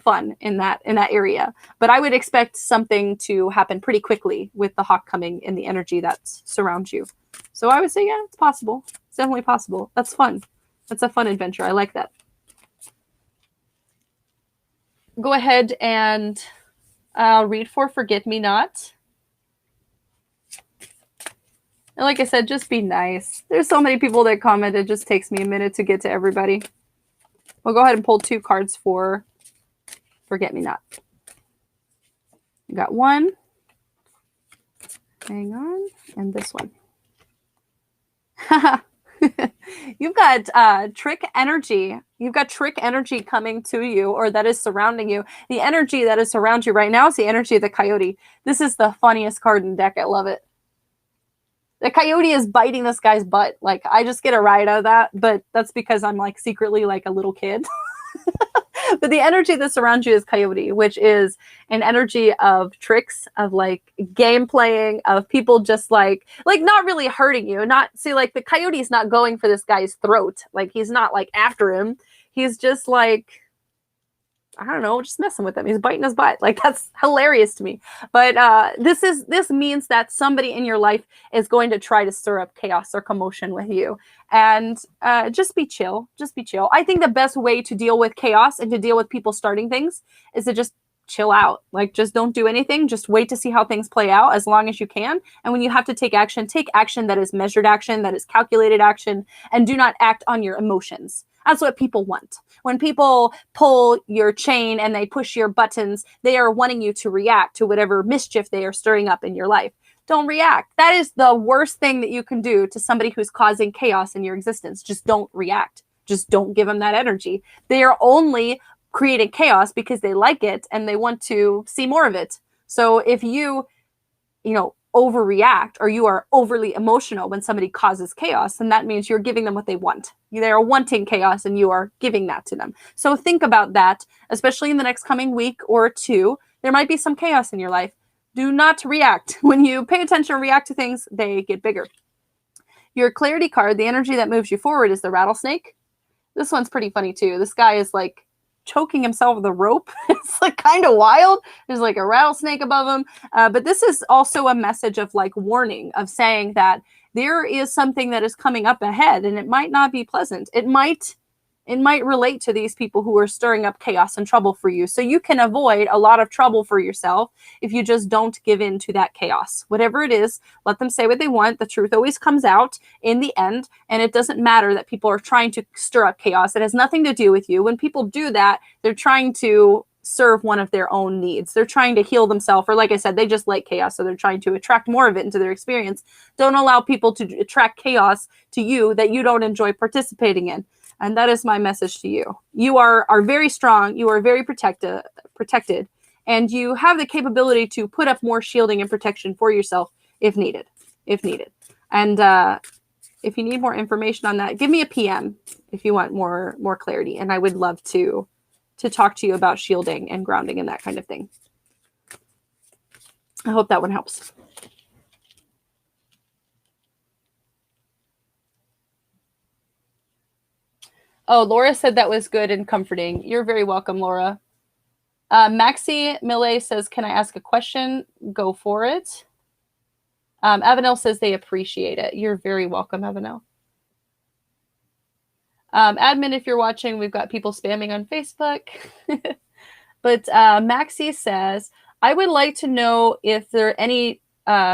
fun in that area. But I would expect something to happen pretty quickly with the hawk coming in the energy that surrounds you. So I would say, yeah, it's possible. It's definitely possible. That's fun. That's a fun adventure. I like that. Go ahead and read for Forget-Me-Not. And like I said, just be nice. There's so many people that comment. It just takes me a minute to get to everybody. We'll go ahead and pull 2 cards for Forget-Me-Not. You got 1. Hang on. And this one. You've got trick energy. You've got trick energy coming to you or that is surrounding you. The energy that is around you right now is the energy of the coyote. This is the funniest card in the deck. I love it. The coyote is biting this guy's butt. Like, I just get a ride out of that, but that's because I'm like secretly like a little kid. But the energy that surrounds you is coyote, which is an energy of tricks, of like game playing, of people just like not really hurting you. Like the coyote is not going for this guy's throat. Like, he's not like after him. He's just like, I don't know, just messing with him. He's biting his butt. Like, that's hilarious to me. But this means that somebody in your life is going to try to stir up chaos or commotion with you. And just be chill. Just be chill. I think the best way to deal with chaos and to deal with people starting things is to just chill out. Like, just don't do anything. Just wait to see how things play out as long as you can. And when you have to take action that is measured action, that is calculated action, and do not act on your emotions. That's what people want. When people pull your chain and they push your buttons, they are wanting you to react to whatever mischief they are stirring up in your life. Don't react. That is the worst thing that you can do to somebody who's causing chaos in your existence. Just don't react. Just don't give them that energy. They are only creating chaos because they like it and they want to see more of it. So if you overreact or you are overly emotional when somebody causes chaos, then that means you're giving them what they want. They are wanting chaos and you are giving that to them. So think about that, especially in the next coming week or 2. There might be some chaos in your life. Do not react. When you pay attention and react to things, they get bigger. Your clarity card, the energy that moves you forward, is the rattlesnake. This one's pretty funny too. This guy is like choking himself with a rope. It's like kind of wild. There's like a rattlesnake above him. But this is also a message of like warning, of saying that there is something that is coming up ahead and it might not be pleasant. It might relate to these people who are stirring up chaos and trouble for you. So you can avoid a lot of trouble for yourself if you just don't give in to that chaos. Whatever it is, let them say what they want. The truth always comes out in the end. And it doesn't matter that people are trying to stir up chaos. It has nothing to do with you. When people do that, they're trying to serve one of their own needs. They're trying to heal themselves, or like I said, they just like chaos. So they're trying to attract more of it into their experience. Don't allow people to attract chaos to you that you don't enjoy participating in. And that is my message to you. You are very strong. You are very protected. And you have the capability to put up more shielding and protection for yourself if needed. And if you need more information on that, give me a PM if you want more clarity. And I would love to talk to you about shielding and grounding and that kind of thing. I hope that one helps. Oh, Laura said that was good and comforting. You're very welcome, Laura. Maxie Millet says, can I ask a question? Go for it. Avenel says they appreciate it. You're very welcome, Avenel. Admin, if you're watching, we've got people spamming on Facebook. But Maxie says, I would like to know if there are any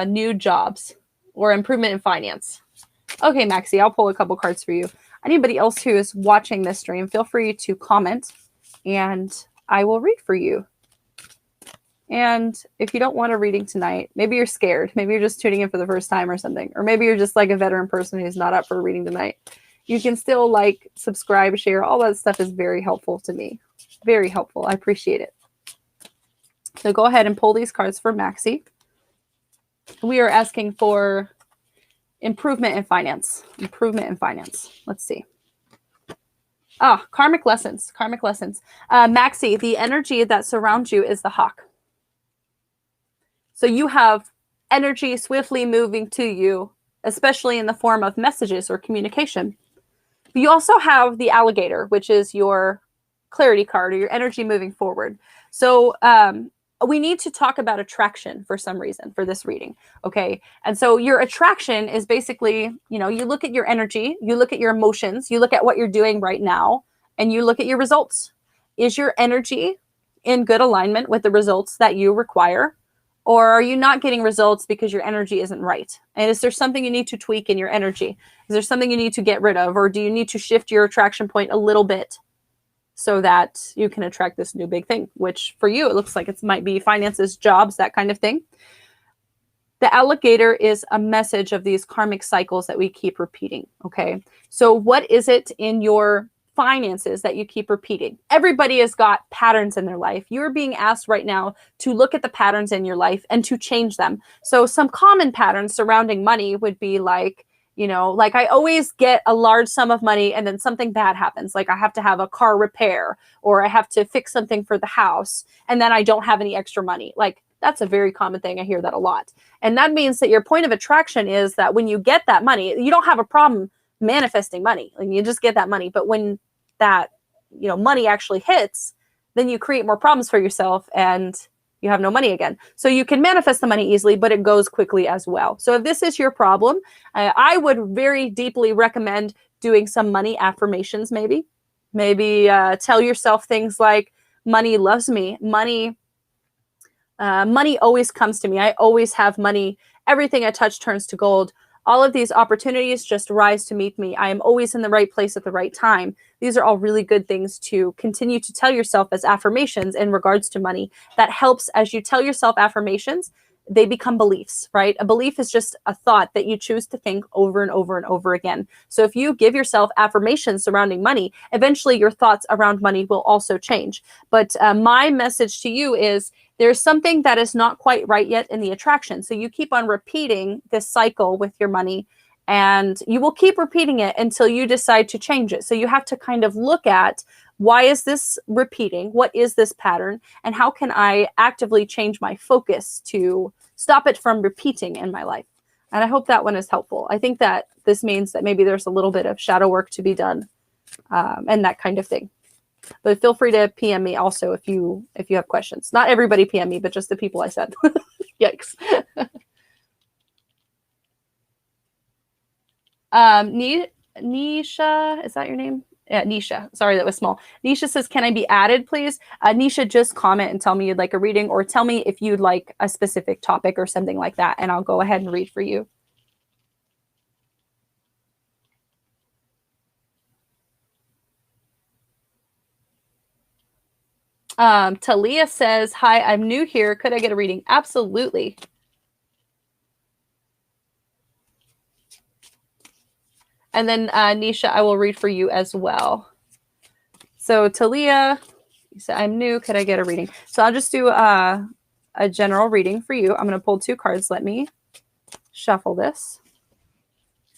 new jobs or improvement in finance. Okay, Maxie, I'll pull a couple cards for you. Anybody else who is watching this stream, feel free to comment and I will read for you. And if you don't want a reading tonight, maybe you're scared. Maybe you're just tuning in for the first time or something. Or maybe you're just like a veteran person who's not up for a reading tonight. You can still like, subscribe, share. All that stuff is very helpful to me. Very helpful. I appreciate it. So go ahead and pull these cards for Maxie. We are asking for improvement in finance. Improvement in finance. Let's see. Ah, karmic lessons. Karmic lessons. Maxie, the energy that surrounds you is the hawk. So you have energy swiftly moving to you, especially in the form of messages or communication. But you also have the alligator, which is your clarity card or your energy moving forward. So we need to talk about attraction for some reason for this reading. Okay. And so your attraction is basically, you know, you look at your energy, you look at your emotions, you look at what you're doing right now, and you look at your results. Is your energy in good alignment with the results that you require? Or are you not getting results because your energy isn't right? And is there something you need to tweak in your energy? Is there something you need to get rid of? Or do you need to shift your attraction point a little bit so that you can attract this new big thing? Which for you, it looks like it might be finances, jobs, that kind of thing. The alligator is a message of these karmic cycles that we keep repeating. Okay. So what is it in your finances that you keep repeating? Everybody has got patterns in their life. You're being asked right now to look at the patterns in your life and to change them. So some common patterns surrounding money would be like, you know, like I always get a large sum of money and then something bad happens. Like I have to have a car repair or I have to fix something for the house and then I don't have any extra money. Like that's a very common thing. I hear that a lot. And that means that your point of attraction is that when you get that money, you don't have a problem manifesting money. Like you just get that money. But when that, you know, money actually hits, then you create more problems for yourself and you have no money again. So you can manifest the money easily, but it goes quickly as well. So if this is your problem, I would very deeply recommend doing some money affirmations. Maybe tell yourself things like money loves me. Money always comes to me. I always have money. Everything I touch turns to gold. All of these opportunities just rise to meet me. I am always in the right place at the right time. These are all really good things to continue to tell yourself as affirmations in regards to money. That helps as you tell yourself affirmations, they become beliefs, right? A belief is just a thought that you choose to think over and over and over again. So if you give yourself affirmations surrounding money, eventually your thoughts around money will also change. But my message to you is there's something that is not quite right yet in the attraction. So you keep on repeating this cycle with your money and you will keep repeating it until you decide to change it. So you have to kind of look at, why is this repeating? What is this pattern? And how can I actively change my focus to stop it from repeating in my life? And I hope that one is helpful. I think that this means that maybe there's a little bit of shadow work to be done and that kind of thing. But feel free to PM me also if you have questions. Not everybody PM me, but just the people I said. Yikes. Nisha, is that your name? Yeah, Nisha. Sorry, that was small. Nisha says, can I be added, please? Nisha, just comment and tell me you'd like a reading, or tell me if you'd like a specific topic or something like that, and I'll go ahead and read for you. Talia says, hi, I'm new here. Could I get a reading? Absolutely. And then Nisha, I will read for you as well. So Talia, you said, I'm new. Could I get a reading? So I'll just do a general reading for you. I'm going to pull 2 cards. Let me shuffle this.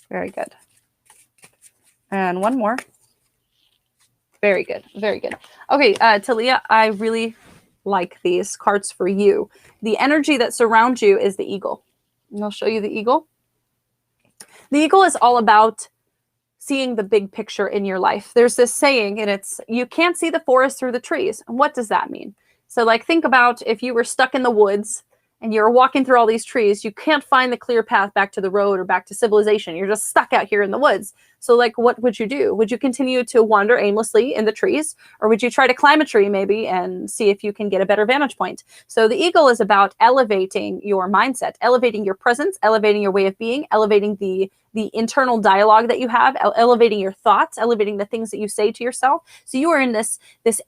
Very good. And one more. Very good. Very good. Okay, Talia, I really like these cards for you. The energy that surrounds you is the eagle. And I'll show you the eagle. The eagle is all about seeing the big picture in your life. There's this saying, and it's, you can't see the forest through the trees. And what does that mean? So like, think about if you were stuck in the woods and you're walking through all these trees, you can't find the clear path back to the road or back to civilization. You're just stuck out here in the woods. So like, what would you do? Would you continue to wander aimlessly in the trees? Or would you try to climb a tree maybe and see if you can get a better vantage point? So the eagle is about elevating your mindset, elevating your presence, elevating your way of being, elevating the internal dialogue that you have, elevating your thoughts, elevating the things that you say to yourself. So you are in this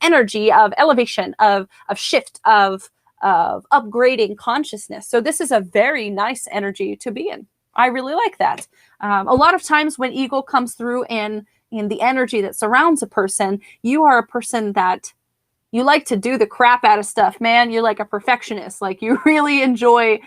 energy of elevation, of shift, of upgrading consciousness. So this is a very nice energy to be in. I really like that. A lot of times when eagle comes through in the energy that surrounds a person, you are a person that you like to do the crap out of stuff, man. You're like a perfectionist. Like you really enjoy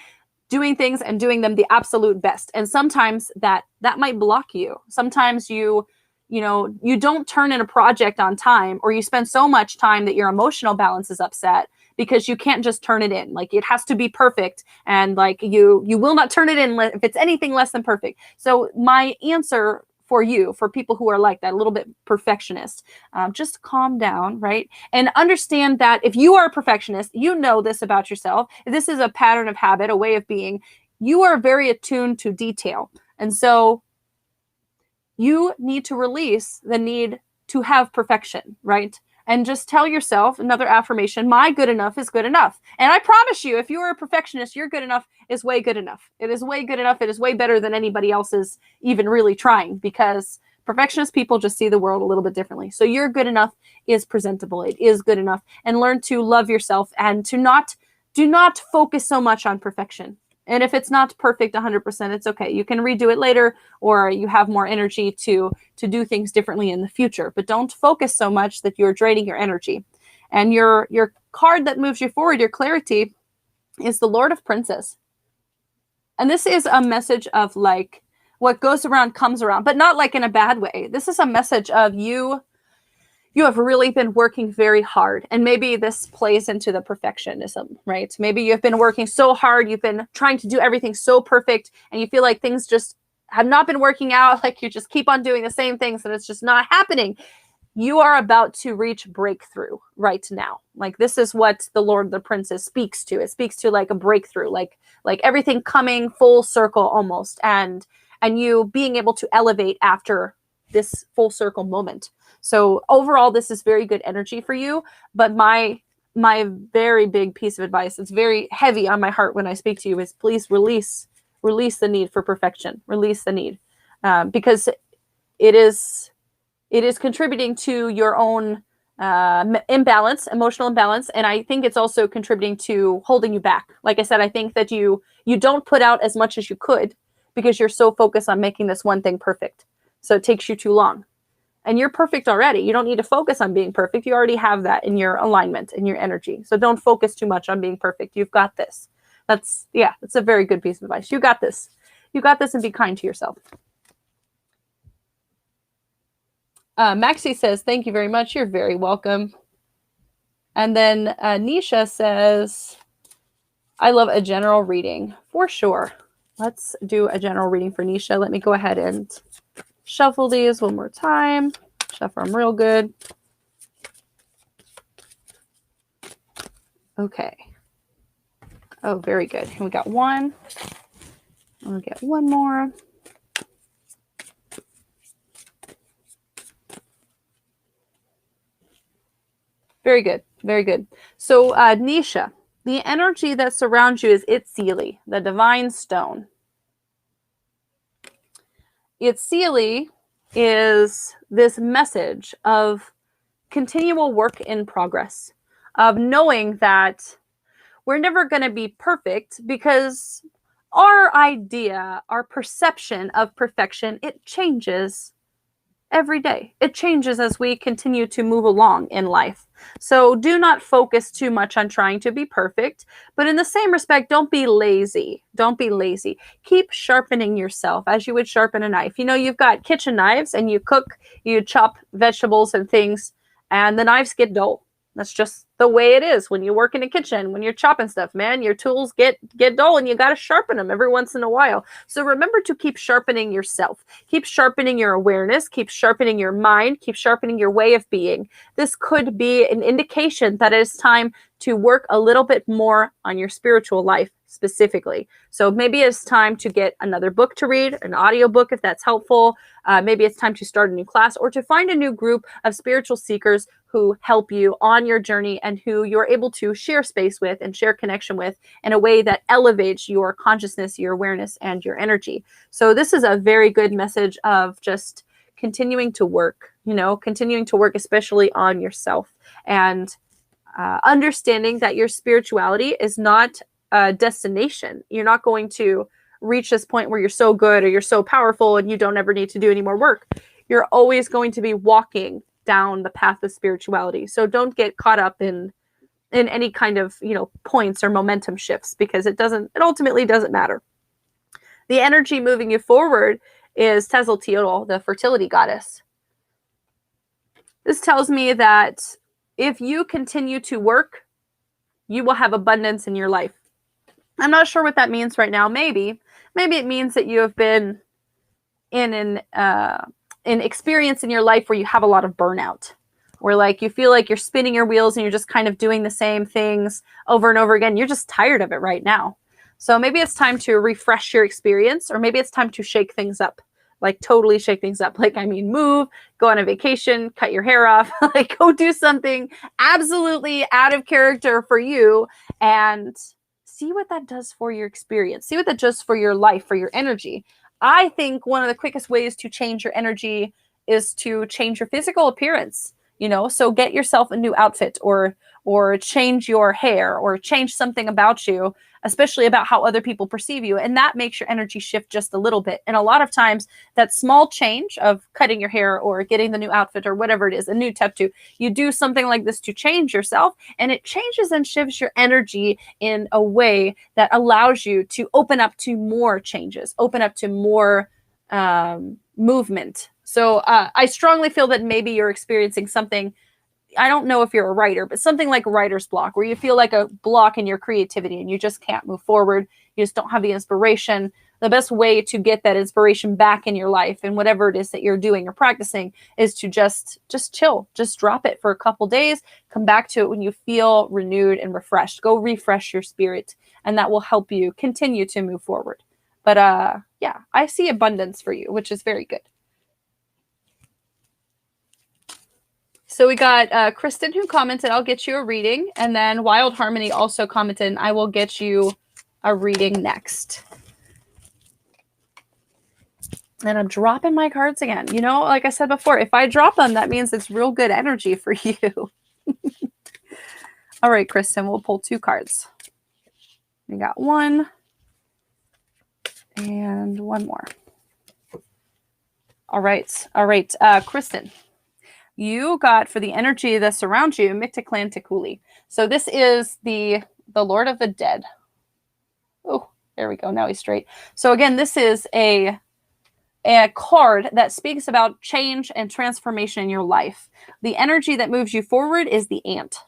doing things and doing them the absolute best. And sometimes that might block you. Sometimes you don't turn in a project on time, or you spend so much time that your emotional balance is upset because you can't just turn it in. Like it has to be perfect. And like you will not turn it in if it's anything less than perfect. So my answer for you, for people who are like that, a little bit perfectionist, just calm down, right? And understand that if you are a perfectionist, you know this about yourself. This is a pattern of habit, a way of being. You are very attuned to detail. And so you need to release the need to have perfection, right? And just tell yourself, another affirmation, my good enough is good enough. And I promise you, if you are a perfectionist, your good enough is way good enough. It is way good enough. It is way better than anybody else's even really trying, because perfectionist people just see the world a little bit differently. So your good enough is presentable. It is good enough. And learn to love yourself and do not focus so much on perfection. And if it's not perfect 100%, it's okay. You can redo it later, or you have more energy to do things differently in the future. But don't focus so much that you're draining your energy. And your card that moves you forward, your clarity, is the Lord of Princes. And this is a message of like, what goes around comes around, but not like in a bad way. This is a message of you have really been working very hard. And maybe this plays into the perfectionism, right? Maybe you've been working so hard. You've been trying to do everything so perfect, and you feel like things just have not been working out. Like you just keep on doing the same things and it's just not happening. You are about to reach breakthrough right now. Like this is what the Lord of the Princes speaks to. It speaks to like a breakthrough, like everything coming full circle almost, and you being able to elevate after this full circle moment. So overall, this is very good energy for you. But my very big piece of advice, it's very heavy on my heart when I speak to you, is please release the need for perfection. Release the need, because it is contributing to your own imbalance, emotional imbalance. And I think it's also contributing to holding you back. Like I said, I think that you don't put out as much as you could because you're so focused on making this one thing perfect. So it takes you too long. And you're perfect already. You don't need to focus on being perfect. You already have that in your alignment, in your energy. So don't focus too much on being perfect. You've got this. That's a very good piece of advice. You got this. You got this, and be kind to yourself. Maxie says, thank you very much. You're very welcome. And then Anisha says, I love a general reading. For sure. Let's do a general reading for Anisha. Let me go ahead and shuffle these one more time. Shuffle them real good. Okay. Oh, very good. We got one. We'll get one more. Very good. Very good. So, Nisha, the energy that surrounds you is Itzili, the divine stone. Itzili is this message of continual work in progress, of knowing that we're never going to be perfect, because our idea, our perception of perfection, it changes every day. It changes as we continue to move along in life. So do not focus too much on trying to be perfect, but in the same respect, don't be lazy. Don't be lazy. Keep sharpening yourself as you would sharpen a knife. You know, you've got kitchen knives and you cook, you chop vegetables and things, and the knives get dull. That's just the way it is when you work in a kitchen, when you're chopping stuff, man. Your tools get dull and you got to sharpen them every once in a while. So remember to keep sharpening yourself. Keep sharpening your awareness. Keep sharpening your mind. Keep sharpening your way of being. This could be an indication that it is time to work a little bit more on your spiritual life specifically. So maybe it's time to get another book to read, an audiobook if that's helpful. Maybe it's time to start a new class or to find a new group of spiritual seekers who help you on your journey and who you're able to share space with and share connection with in a way that elevates your consciousness, your awareness, and your energy. So this is a very good message of just continuing to work, continuing to work especially on yourself, and understanding that your spirituality is not a destination. You're not going to reach this point where you're so good or you're so powerful and you don't ever need to do any more work. You're always going to be walking down the path of spirituality. So don't get caught up in any kind of, points or momentum shifts, because it ultimately doesn't matter. The energy moving you forward is Tezaltiotl, the fertility goddess. This tells me that if you continue to work, you will have abundance in your life. I'm not sure what that means right now. Maybe it means that you have been in an experience in your life where you have a lot of burnout, where like you feel like you're spinning your wheels and you're just kind of doing the same things over and over again. You're just tired of it right now. So maybe it's time to refresh your experience, or maybe it's time to shake things up, like totally shake things up. Like, move, go on a vacation, cut your hair off, like go do something absolutely out of character for you and see what that does for your experience. See what that does for your life, for your energy. I think one of the quickest ways to change your energy is to change your physical appearance, so get yourself a new outfit or change your hair or change something about you, especially about how other people perceive you. And that makes your energy shift just a little bit. And a lot of times that small change of cutting your hair or getting the new outfit or whatever it is, a new tattoo, you do something like this to change yourself, and it changes and shifts your energy in a way that allows you to open up to more changes, open up to more movement. So I strongly feel that maybe you're experiencing something. I don't know if you're a writer, but something like writer's block, where you feel like a block in your creativity and you just can't move forward. You just don't have the inspiration. The best way to get that inspiration back in your life and whatever it is that you're doing or practicing is to just chill, just drop it for a couple days, come back to it when you feel renewed and refreshed. Go refresh your spirit, and that will help you continue to move forward. But yeah, I see abundance for you, which is very good. So we got Kristen, who commented, I'll get you a reading. And then Wild Harmony also commented, I will get you a reading next. And I'm dropping my cards again. Like I said before, if I drop them, that means it's real good energy for you. All right, Kristen, we'll pull 2 cards. We got 1 and 1 more. All right. Kristen. You got, for the energy that surrounds you, Mictlantecuhtli. So this is the Lord of the Dead. Oh, there we go. Now he's straight. So again, this is a card that speaks about change and transformation in your life. The energy that moves you forward is the ant.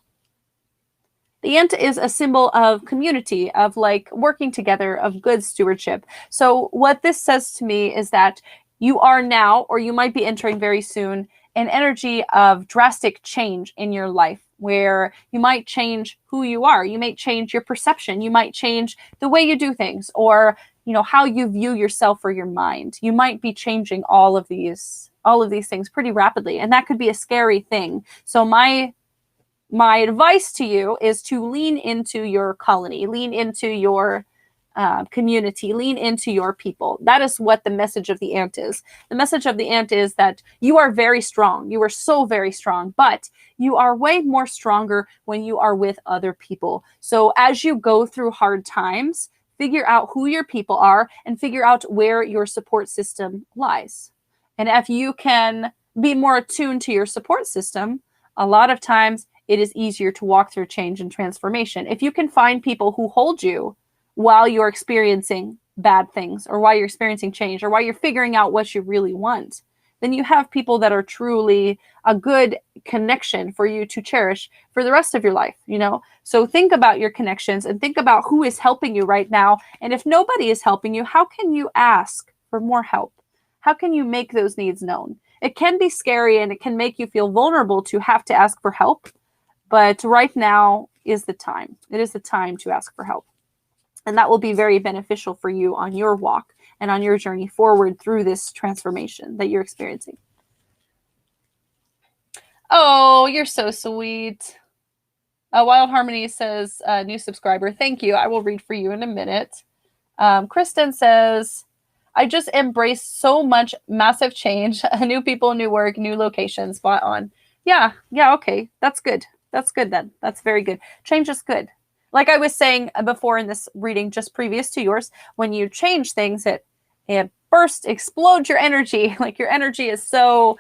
The ant is a symbol of community, of like working together, of good stewardship. So what this says to me is that you are now, or you might be entering very soon, an energy of drastic change in your life, where you might change who you are. You might change your perception. You might change the way you do things, or how you view yourself or your mind. You might be changing all of these things pretty rapidly, and that could be a scary thing. So my advice to you is to lean into your colony, lean into your community, lean into your people. That is what the message of the ant is. The message of the ant is that you are very strong. You are so very strong, but you are way more stronger when you are with other people. So as you go through hard times, figure out who your people are and figure out where your support system lies. And if you can be more attuned to your support system, a lot of times it is easier to walk through change and transformation. If you can find people who hold you while you're experiencing bad things, or while you're experiencing change, or while you're figuring out what you really want, then you have people that are truly a good connection for you to cherish for the rest of your life, you know? So think about your connections and think about who is helping you right now. And if nobody is helping you, how can you ask for more help? How can you make those needs known? It can be scary and it can make you feel vulnerable to have to ask for help. But right now is the time. It is the time to ask for help. And that will be very beneficial for you on your walk and on your journey forward through this transformation that you're experiencing. Oh, you're so sweet. Wild Harmony says, new subscriber. Thank you. I will read for you in a minute. Kristen says, I just embraced so much massive change. New people, new work, new locations, spot on. Yeah, okay. That's good. That's good then. That's very good. Change is good. Like I was saying before in this reading, just previous to yours, when you change things, it explodes your energy. Like your energy is so,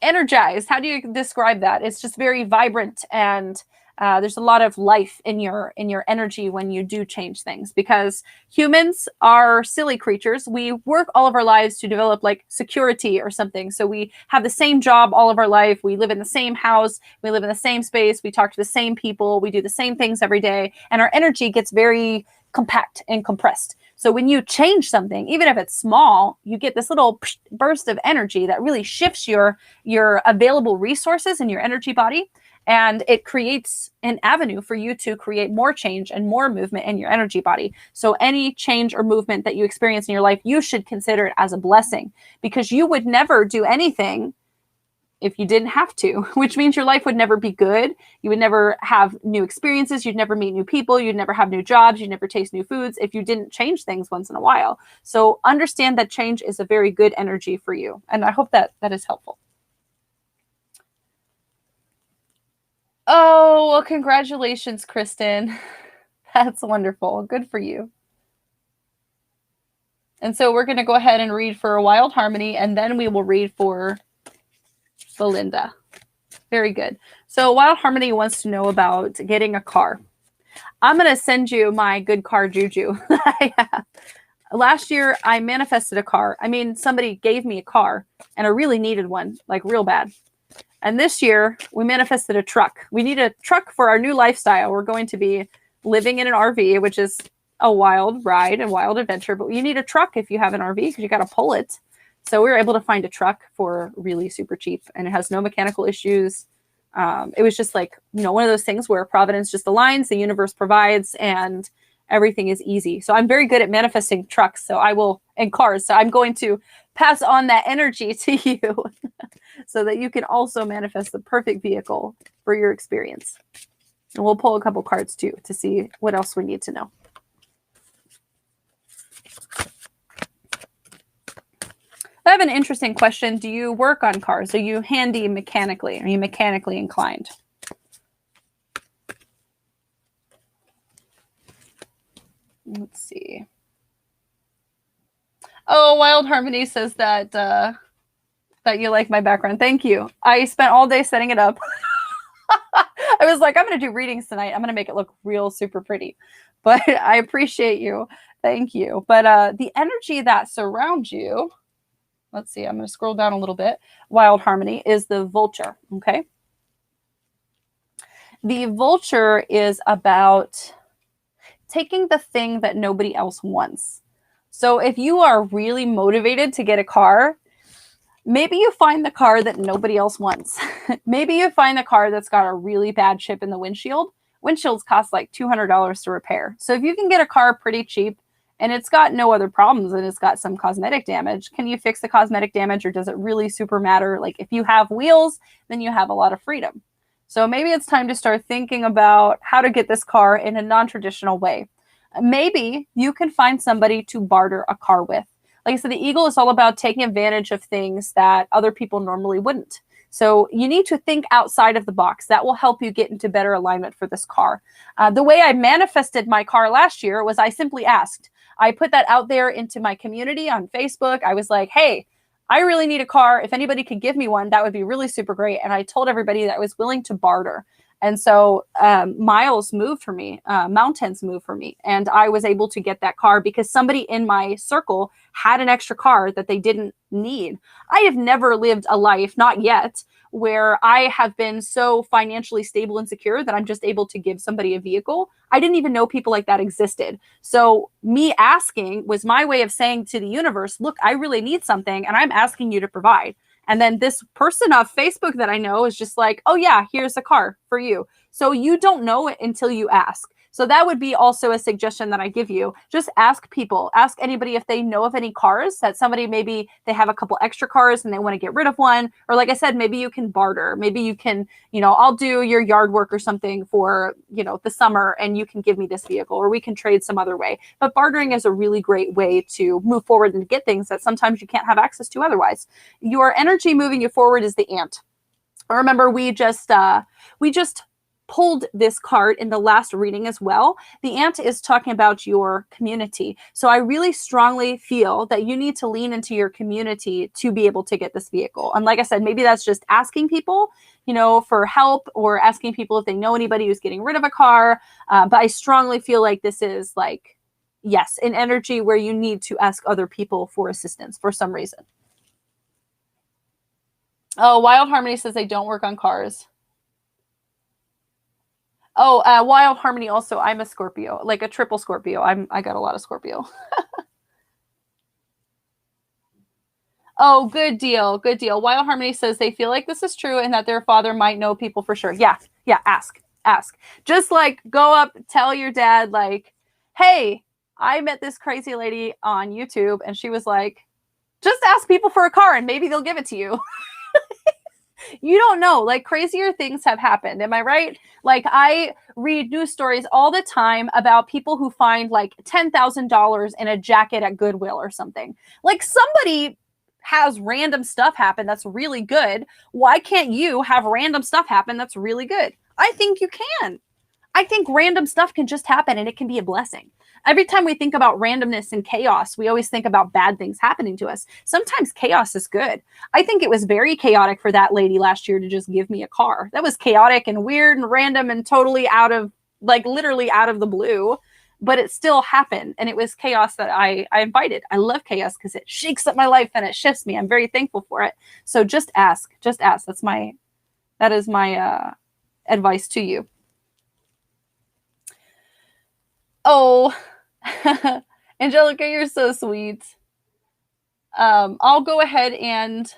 energized. How do you describe that? It's just very vibrant, and there's a lot of life in your energy when you do change things, because humans are silly creatures. We work all of our lives to develop like security or something. So we have the same job all of our life. We live in the same house. We live in the same space. We talk to the same people. We do the same things every day. And our energy gets very compact and compressed. So when you change something, even if it's small, you get this little burst of energy that really shifts your available resources in your energy body. And it creates an avenue for you to create more change and more movement in your energy body. So any change or movement that you experience in your life, you should consider it as a blessing, because you would never do anything if you didn't have to, which means your life would never be good. You would never have new experiences. You'd never meet new people. You'd never have new jobs. You'd never taste new foods if you didn't change things once in a while. So understand that change is a very good energy for you. And I hope that is helpful. Oh, well, congratulations, Kristen. That's wonderful. Good for you. And so we're going to go ahead and read for Wild Harmony, and then we will read for Belinda. Very good. So Wild Harmony wants to know about getting a car. I'm going to send you my good car juju. Last year, I manifested a car. I mean, somebody gave me a car, and I really needed one, like real bad. And this year, we manifested a truck. We need a truck for our new lifestyle. We're going to be living in an RV, which is a wild ride, a wild adventure. But you need a truck if you have an RV, because you got to pull it. So we were able to find a truck for really super cheap, and it has no mechanical issues. It was just like, one of those things where Providence just aligns, the universe provides, and everything is easy. So I'm very good at manifesting trucks. And cars. So I'm going to pass on that energy to you so that you can also manifest the perfect vehicle for your experience. And we'll pull a couple cards too to see what else we need to know. I have an interesting question. Do you work on cars? Are you handy mechanically? Are you mechanically inclined? Let's see. Oh, Wild Harmony says that that you like my background. Thank you. I spent all day setting it up. I was like, I'm going to do readings tonight. I'm going to make it look real super pretty. But I appreciate you. Thank you. But the energy that surrounds you, let's see, I'm going to scroll down a little bit. Wild Harmony is the vulture, okay? The vulture is about taking the thing that nobody else wants. So if you are really motivated to get a car, maybe you find the car that nobody else wants. Maybe you find the car that's got a really bad chip in the windshield. Windshields cost like $200 to repair. So if you can get a car pretty cheap and it's got no other problems and it's got some cosmetic damage, can you fix the cosmetic damage, or does it really super matter? Like if you have wheels, then you have a lot of freedom. So maybe it's time to start thinking about how to get this car in a non-traditional way. Maybe you can find somebody to barter a car with. Like I said, the eagle is all about taking advantage of things that other people normally wouldn't. So you need to think outside of the box. That will help you get into better alignment for this car. The way I manifested my car last year was I simply asked. I put that out there into my community on Facebook. I was like, hey, I really need a car. If anybody could give me one, that would be really super great. And I told everybody that I was willing to barter. And so miles moved for me, mountains moved for me. And I was able to get that car because somebody in my circle had an extra car that they didn't need. I have never lived a life, not yet, where I have been so financially stable and secure that I'm just able to give somebody a vehicle. I didn't even know people like that existed. So me asking was my way of saying to the universe, look, I really need something and I'm asking you to provide. And then this person off Facebook that I know is just like, oh yeah, here's a car for you. So you don't know it until you ask. So that would be also a suggestion that I give you. Just ask people, ask anybody if they know of any cars that somebody, maybe they have a couple extra cars and they want to get rid of one. Or like I said, maybe you can barter. Maybe you can, I'll do your yard work or something for, the summer and you can give me this vehicle, or we can trade some other way. But bartering is a really great way to move forward and get things that sometimes you can't have access to otherwise. Your energy moving you forward is the ant. Remember, we just pulled this card in the last reading as well. The ant is talking about your community. So I really strongly feel that you need to lean into your community to be able to get this vehicle. And like I said, maybe that's just asking people, for help, or asking people if they know anybody who's getting rid of a car. But I strongly feel like this is like, yes, an energy where you need to ask other people for assistance for some reason. Oh, Wild Harmony says they don't work on cars. Oh, Wild Harmony also, I'm a Scorpio, like a triple Scorpio. I got a lot of Scorpio. Oh, good deal. Good deal. Wild Harmony says they feel like this is true and that their father might know people for sure. Yeah. Ask. Just like go up, tell your dad, like, hey, I met this crazy lady on YouTube and she was like, just ask people for a car and maybe they'll give it to you. You don't know, like crazier things have happened. Am I right? Like I read news stories all the time about people who find like $10,000 in a jacket at Goodwill or something. Like somebody has random stuff happen that's really good. Why can't you have random stuff happen that's really good? I think you can. I think random stuff can just happen and it can be a blessing. Every time we think about randomness and chaos, we always think about bad things happening to us. Sometimes chaos is good. I think it was very chaotic for that lady last year to just give me a car. That was chaotic and weird and random and totally out of, like literally out of the blue. But it still happened. And it was chaos that I invited. I love chaos because it shakes up my life and it shifts me. I'm very thankful for it. So just ask. Just ask. That is my advice to you. Oh, Angelica, you're so sweet. I'll go ahead and,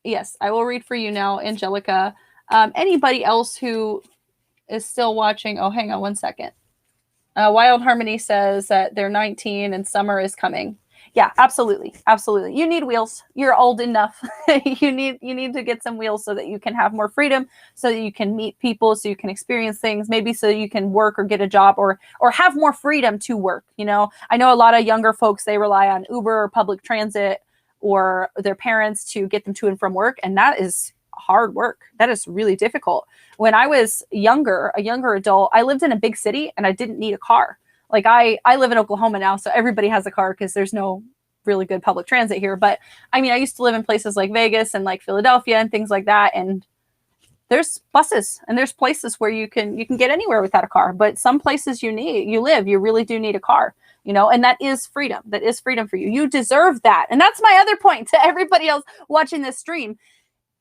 yes, I will read for you now, Angelica. Anybody else who is still watching? Oh, hang on one second. Wild Harmony says that they're 19 and summer is coming. Yeah, absolutely. Absolutely. You need wheels. You're old enough. you need to get some wheels so that you can have more freedom, so that you can meet people, so you can experience things, maybe so you can work or get a job or have more freedom to work. I know a lot of younger folks, they rely on Uber or public transit or their parents to get them to and from work. And that is hard work. That is really difficult. When I was a younger adult, I lived in a big city and I didn't need a car. Like I live in Oklahoma now, so everybody has a car because there's no really good public transit here. But I mean, I used to live in places like Vegas and like Philadelphia and things like that. And there's buses and there's places where you can get anywhere without a car. But some places you really do need a car, and that is freedom. That is freedom for you. You deserve that. And that's my other point to everybody else watching this stream.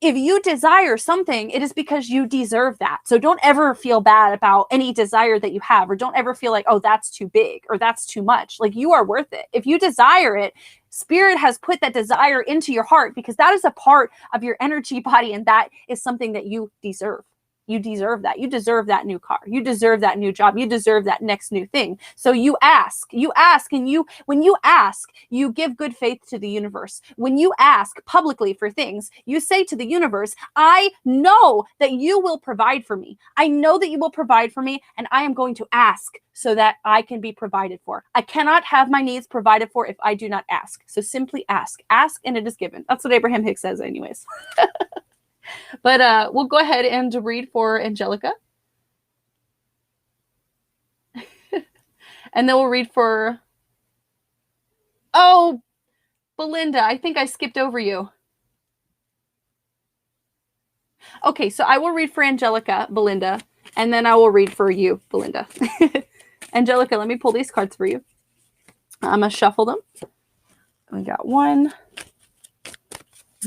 If you desire something, it is because you deserve that. So don't ever feel bad about any desire that you have, or don't ever feel like, oh, that's too big or that's too much. Like you are worth it. If you desire it, Spirit has put that desire into your heart because that is a part of your energy body. And that is something that you deserve. You deserve that. You deserve that new car. You deserve that new job. You deserve that next new thing. So you ask, and when you ask, you give good faith to the universe. When you ask publicly for things, you say to the universe, I know that you will provide for me. I know that you will provide for me, and I am going to ask so that I can be provided for. I cannot have my needs provided for if I do not ask. So simply ask. Ask and it is given. That's what Abraham Hicks says anyways. But we'll go ahead and read for Angelica. And then we'll read for... Oh, Belinda, I think I skipped over you. Okay, so I will read for Angelica, Belinda, and then I will read for you, Belinda. Angelica, let me pull these cards for you. I'm going to shuffle them. We got one.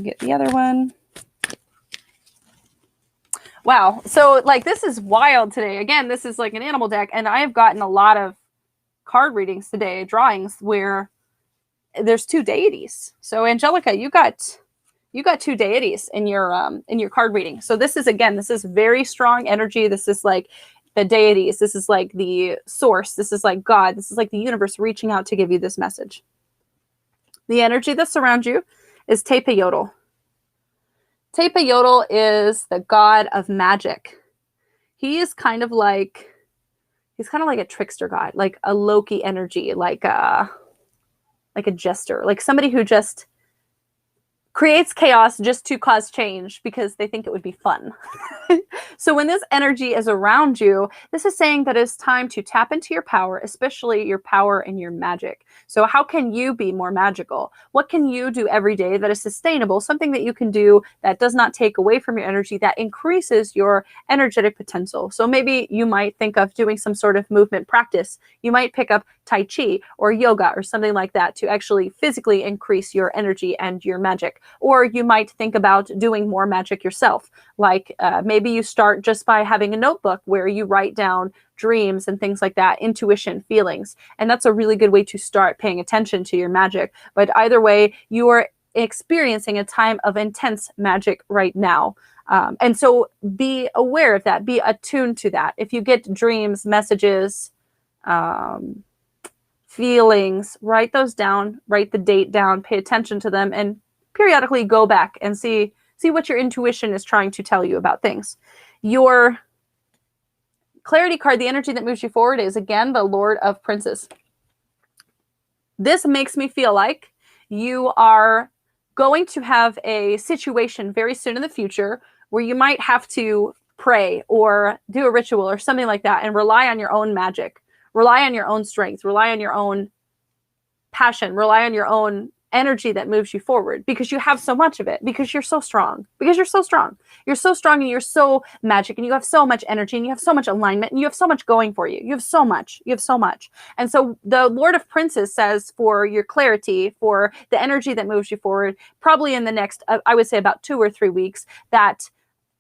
Get the other one. Wow. So like this is wild today. Again, this is like an animal deck, and I have gotten a lot of card readings today, drawings where there's two deities. So Angelica, you got two deities in your card reading. So this is very strong energy. This is like the deities. This is like the source. This is like God. This is like the universe reaching out to give you this message. The energy that surrounds you is Tepeotl. Tepeotl is the god of magic. He is kind of like a trickster god, like a Loki energy, like a jester, like somebody who just creates chaos just to cause change because they think it would be fun. So when this energy is around you, this is saying that it's time to tap into your power, especially your power and your magic. So how can you be more magical? What can you do every day that is sustainable? Something that you can do that does not take away from your energy, that increases your energetic potential. So maybe you might think of doing some sort of movement practice. You might pick up Tai Chi or yoga or something like that to actually physically increase your energy and your magic. Or you might think about doing more magic yourself. Like maybe you start just by having a notebook where you write down dreams and things like that, intuition, feelings. And that's a really good way to start paying attention to your magic. But either way, you are experiencing a time of intense magic right now. And so be aware of that, be attuned to that. If you get dreams, messages, feelings, write those down, write the date down, pay attention to them, and periodically go back and see what your intuition is trying to tell you about things. Your clarity card, the energy that moves you forward, is again the Lord of Princes. This makes me feel like you are going to have a situation very soon in the future where you might have to pray or do a ritual or something like that and rely on your own magic, rely on your own strength, rely on your own passion, rely on your own energy that moves you forward because you have so much of it, because you're so strong, you're so strong and you're so magic and you have so much energy and you have so much alignment and you have so much going for you. You have so much. And so the Lord of Princes says for your clarity, for the energy that moves you forward, probably in the next, I would say about 2 or 3 weeks, that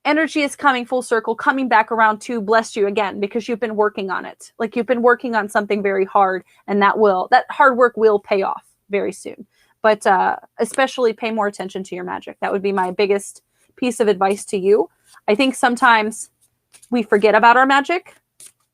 energy is coming full circle, coming back around to bless you again because you've been working on it. Like you've been working on something very hard, and that hard work will pay off very soon. But especially pay more attention to your magic. That would be my biggest piece of advice to you. I think sometimes we forget about our magic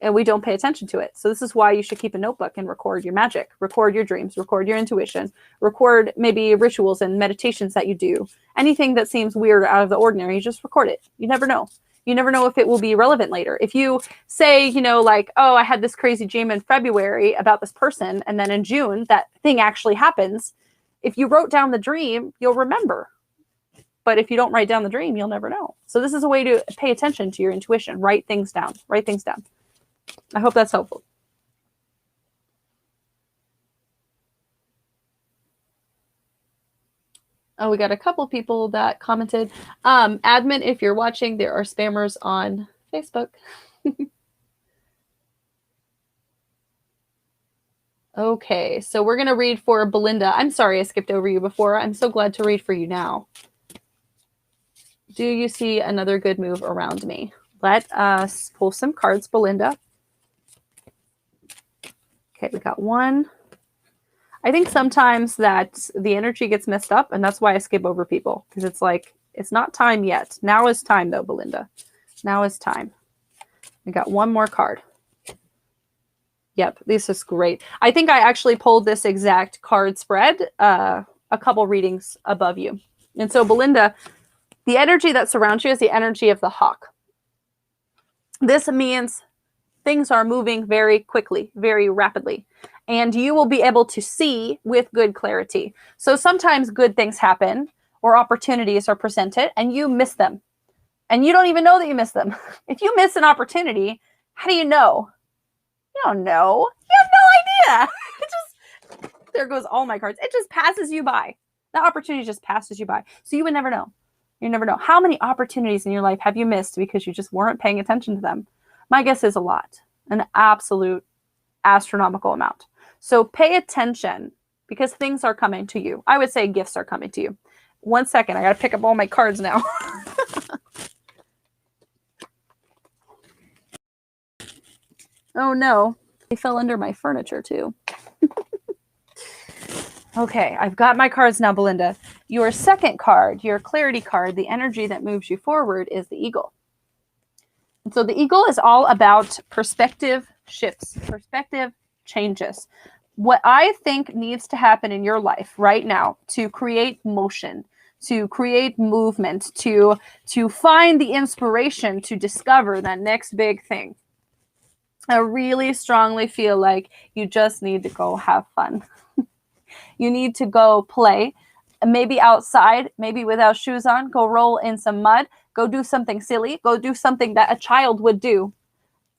and we don't pay attention to it. So this is why you should keep a notebook and record your magic, record your dreams, record your intuition, record maybe rituals and meditations that you do. Anything that seems weird or out of the ordinary, you just record it. You never know. You never know if it will be relevant later. If you say, like, oh, I had this crazy dream in February about this person, and then in June, that thing actually happens. If you wrote down the dream, you'll remember. But if you don't write down the dream, you'll never know. So this is a way to pay attention to your intuition. Write things down. I hope that's helpful. Oh, we got a couple people that commented. Admin, if you're watching, there are spammers on Facebook. Okay, so we're going to read for Belinda. I'm sorry I skipped over you before. I'm so glad to read for you now. Do you see another good move around me? Let us pull some cards, Belinda. Okay, we got one. I think sometimes that the energy gets messed up, and that's why I skip over people, because it's like, it's not time yet. Now is time, though, Belinda. Now is time. We got one more card. Yep, this is great. I think I actually pulled this exact card spread a couple readings above you. And so, Belinda, the energy that surrounds you is the energy of the hawk. This means things are moving very quickly, very rapidly, and you will be able to see with good clarity. So sometimes good things happen or opportunities are presented and you miss them, and you don't even know that you miss them. If you miss an opportunity, how do you know? You don't know. You have no idea. There goes all my cards. It just passes you by. That opportunity just passes you by. So you would never know. You never know. How many opportunities in your life have you missed because you just weren't paying attention to them? My guess is a lot, an absolute astronomical amount. So pay attention because things are coming to you. I would say gifts are coming to you. 1 second. I got to pick up all my cards now. Oh no, they fell under my furniture too. Okay, I've got my cards now, Belinda. Your second card, your clarity card, the energy that moves you forward is the eagle. And so the eagle is all about perspective shifts, perspective changes. What I think needs to happen in your life right now to create motion, to create movement, to find the inspiration to discover that next big thing. I really strongly feel like you just need to go have fun. You need to go play, maybe outside, maybe without shoes on, go roll in some mud, go do something silly, go do something that a child would do,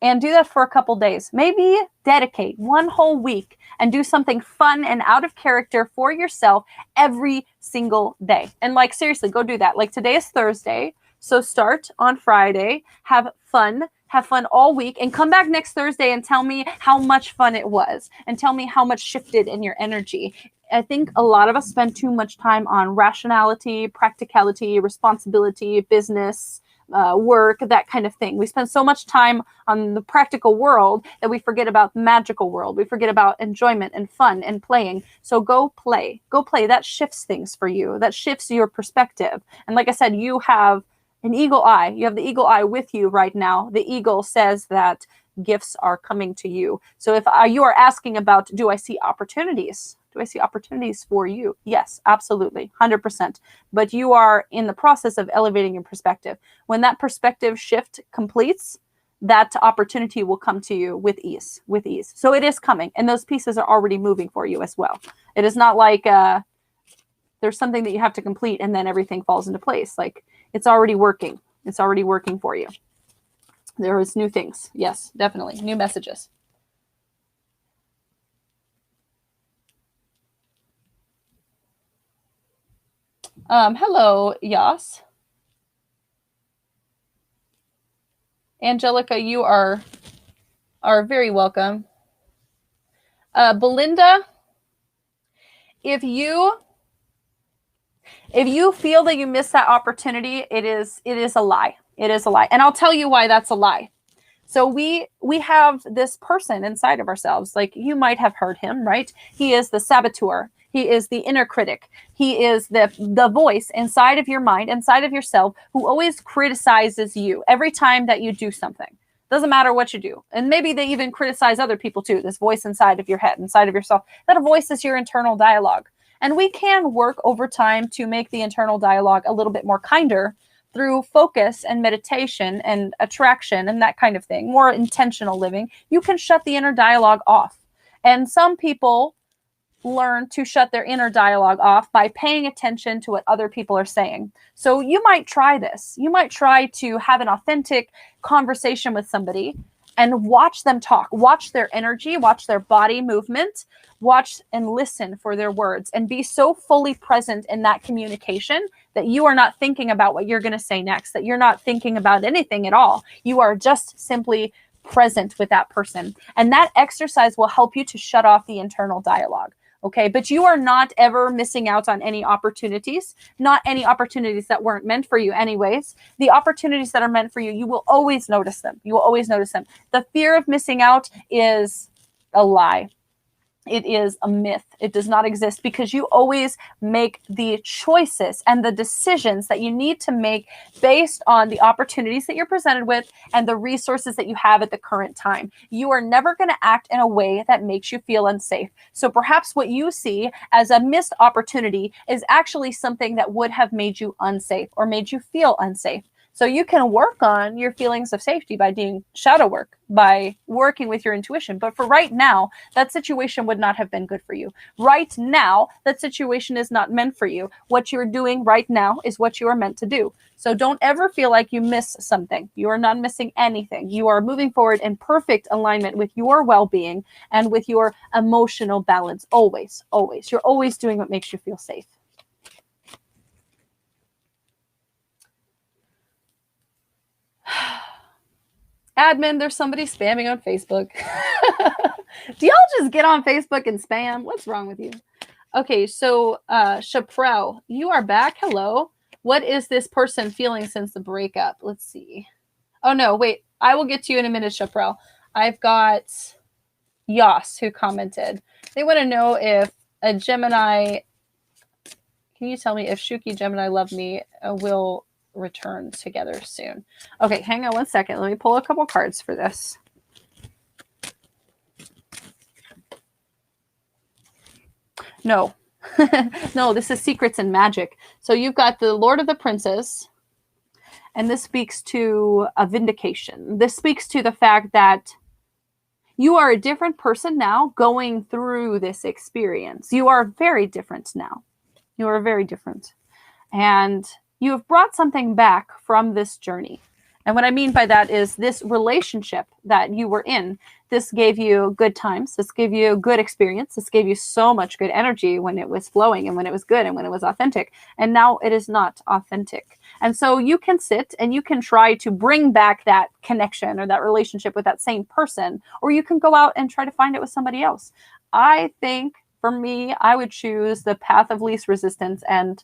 and do that for a couple days. Maybe dedicate 1 whole week and do something fun and out of character for yourself every single day. And like, seriously, go do that. Like today is Thursday, so start on Friday, have fun all week, and come back next Thursday and tell me how much fun it was and tell me how much shifted in your energy. I think a lot of us spend too much time on rationality, practicality, responsibility, business, work, that kind of thing. We spend so much time on the practical world that we forget about the magical world. We forget about enjoyment and fun and playing. So go play. Go play. That shifts things for you. That shifts your perspective. And like I said, you have an eagle eye. You have the eagle eye with you right now. The eagle says that gifts are coming to you. So if you are asking about, do I see opportunities? Do I see opportunities for you? Yes, absolutely, 100%. But you are in the process of elevating your perspective. When that perspective shift completes, that opportunity will come to you with ease, So it is coming, and those pieces are already moving for you as well. It is not like there's something that you have to complete and then everything falls into place. Like, it's already working. It's already working for you. There is new things. Yes, definitely. New messages. Hello, Yas. Angelica, you are very welcome. Belinda, if you feel that you missed that opportunity, it is a lie. It is a lie. And I'll tell you why that's a lie. So we have this person inside of ourselves. Like, you might have heard him, right? He is the saboteur. He is the inner critic. He is the voice inside of your mind, inside of yourself, who always criticizes you every time that you do something. Doesn't matter what you do. And maybe they even criticize other people too. This voice inside of your head, inside of yourself. That voice is your internal dialogue. And we can work over time to make the internal dialogue a little bit more kinder through focus and meditation and attraction and that kind of thing, more intentional living. You can shut the inner dialogue off. And some people learn to shut their inner dialogue off by paying attention to what other people are saying. So you might try this. You might try to have an authentic conversation with somebody and watch them talk, watch their energy, watch their body movement, watch and listen for their words, and be so fully present in that communication that you are not thinking about what you're going to say next, that you're not thinking about anything at all. You are just simply present with that person. And that exercise will help you to shut off the internal dialogue. Okay, but you are not ever missing out on any opportunities, not any opportunities that weren't meant for you anyways. The opportunities that are meant for you, you will always notice them. You will always notice them. The fear of missing out is a lie. It is a myth. It does not exist, because you always make the choices and the decisions that you need to make based on the opportunities that you're presented with and the resources that you have at the current time. You are never going to act in a way that makes you feel unsafe. So perhaps what you see as a missed opportunity is actually something that would have made you unsafe or made you feel unsafe. So you can work on your feelings of safety by doing shadow work, by working with your intuition. But for right now, that situation would not have been good for you. Right now, that situation is not meant for you. What you're doing right now is what you are meant to do. So don't ever feel like you miss something. You are not missing anything. You are moving forward in perfect alignment with your well-being and with your emotional balance. Always, always. You're always doing what makes you feel safe. Admin, there's somebody spamming on Facebook. Do y'all just get on Facebook and spam? What's wrong with you? Okay, so Chaprel, you are back. Hello. What is this person feeling since the breakup? Let's see. Oh, no, wait. I will get to you in a minute, Chaprel. I've got Yas who commented. They want to know if a Gemini, can you tell me if Shuki Gemini Love Me will return together soon? Okay, hang on one second. Let me pull a couple cards for this. No. No, this is Secrets and Magic. So you've got the Lord of the Princes, and this speaks to a vindication. This speaks to the fact that you are a different person now going through this experience. You are very different now. You are very different. And you have brought something back from this journey. And what I mean by that is this relationship that you were in, this gave you good times. This gave you good experience. This gave you so much good energy when it was flowing and when it was good and when it was authentic. And now it is not authentic. And so you can sit and you can try to bring back that connection or that relationship with that same person, or you can go out and try to find it with somebody else. I think for me, I would choose the path of least resistance. And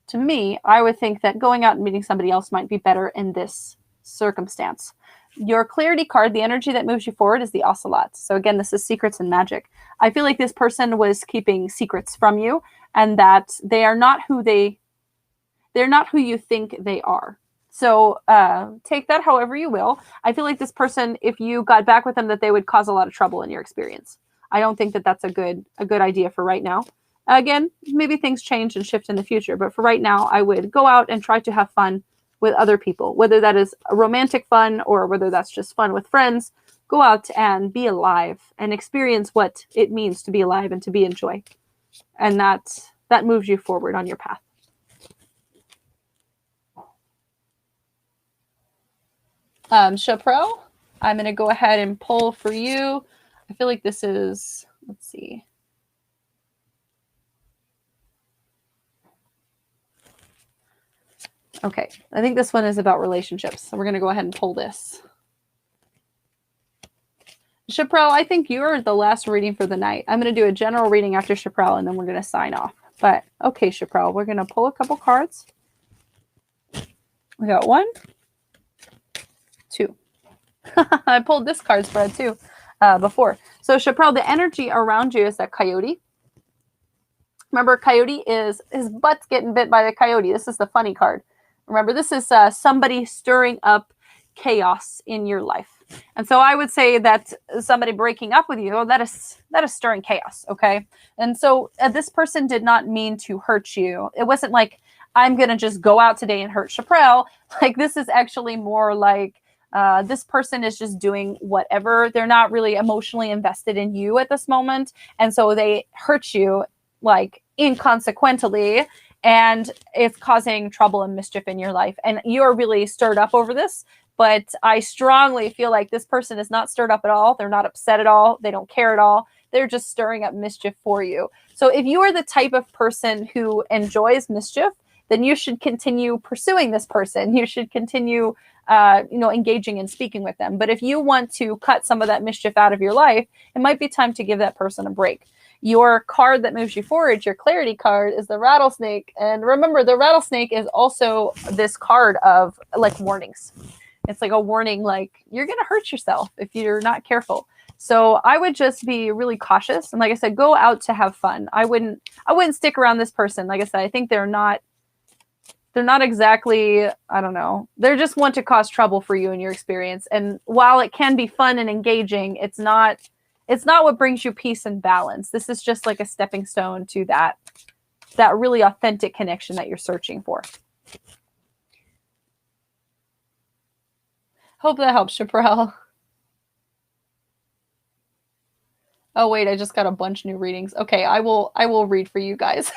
to me, I would think that going out and meeting somebody else might be better in this circumstance. Your clarity card, the energy that moves you forward, is the ocelot. So again, this is Secrets and Magic. I feel like this person was keeping secrets from you, and that they are not who they're not who you think they are. So take that however you will. I feel like this person, if you got back with them, that they would cause a lot of trouble in your experience. I don't think that that's a good idea for right now. Again, maybe things change and shift in the future, but for right now, I would go out and try to have fun with other people, whether that is a romantic fun or whether that's just fun with friends. Go out and be alive and experience what it means to be alive and to be in joy. And that moves you forward on your path. Chaprel, I'm going to go ahead and pull for you. I feel like this is, let's see. Okay, I think this one is about relationships. So we're going to go ahead and pull this. Chaprel, I think you're the last reading for the night. I'm going to do a general reading after Chaprel, and then we're going to sign off. But, okay, Chaprel, we're going to pull a couple cards. We got 1, 2. I pulled this card spread, too, before. So, Chaprel, the energy around you is that coyote. Remember, coyote is his butt's getting bit by the coyote. This is the funny card. Remember, this is somebody stirring up chaos in your life. And so I would say that somebody breaking up with you, that is stirring chaos, okay? And so this person did not mean to hurt you. It wasn't like, I'm going to just go out today and hurt Chaprel. Like, this is actually more like this person is just doing whatever. They're not really emotionally invested in you at this moment. And so they hurt you, like, inconsequently, and it's causing trouble and mischief in your life. And you're really stirred up over this. But I strongly feel like this person is not stirred up at all. They're not upset at all. They don't care at all. They're just stirring up mischief for you. So if you are the type of person who enjoys mischief, then you should continue pursuing this person. You should continue, engaging and speaking with them. But if you want to cut some of that mischief out of your life, it might be time to give that person a break. Your card that moves you forward, your clarity card, is the rattlesnake. And remember, the rattlesnake is also this card of, like, warnings. It's like a warning, like, you're going to hurt yourself if you're not careful. So I would just be really cautious. And like I said, go out to have fun. I wouldn't stick around this person. Like I said, I think they're not exactly, I don't know. They just want to cause trouble for you in your experience. And while it can be fun and engaging, it's not what brings you peace and balance. This is just like a stepping stone to that really authentic connection that you're searching for. Hope that helps, Chaprel. Oh, wait, I just got a bunch of new readings. Okay, I will read for you guys.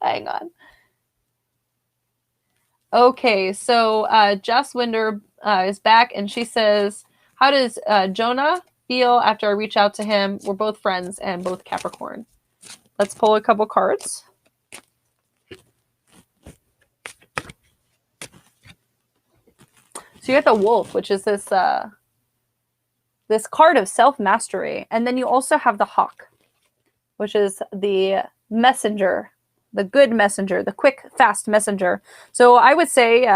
Hang on. Okay, so Jess Winder is back, and she says, how does Jonah feel after I reach out to him? We're both friends and both Capricorn. Let's pull a couple cards. So you get the wolf, which is this this card of self-mastery. And then you also have the hawk, which is the messenger, the good messenger, the quick, fast messenger. So I would say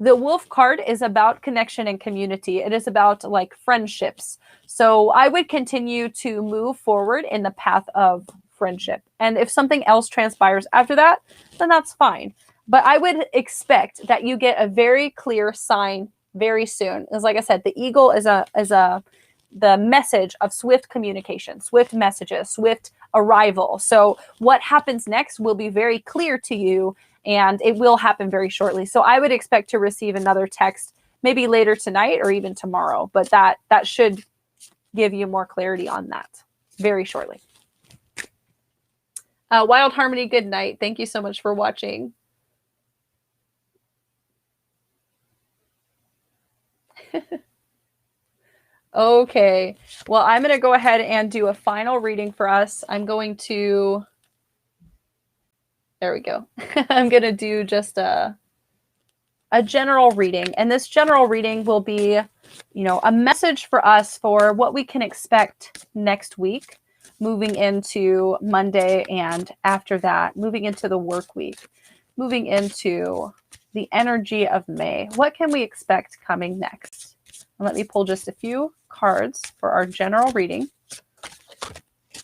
the wolf card is about connection and community. It is about like friendships. So I would continue to move forward in the path of friendship. And if something else transpires after that, then that's fine. But I would expect that you get a very clear sign very soon. As like I said, the eagle is the message of swift communication, swift messages, swift arrival. So what happens next will be very clear to you, and it will happen very shortly. So I would expect to receive another text maybe later tonight or even tomorrow, but that should give you more clarity on that very shortly. Wild Harmony, good night. Thank you so much for watching. Okay, well, I'm going to go ahead and do a final reading for us. I'm going to, there we go. I'm going to do just a general reading. And this general reading will be, a message for us for what we can expect next week, moving into Monday and after that, moving into the work week, moving into the energy of May. What can we expect coming next? And let me pull just a few cards for our general reading.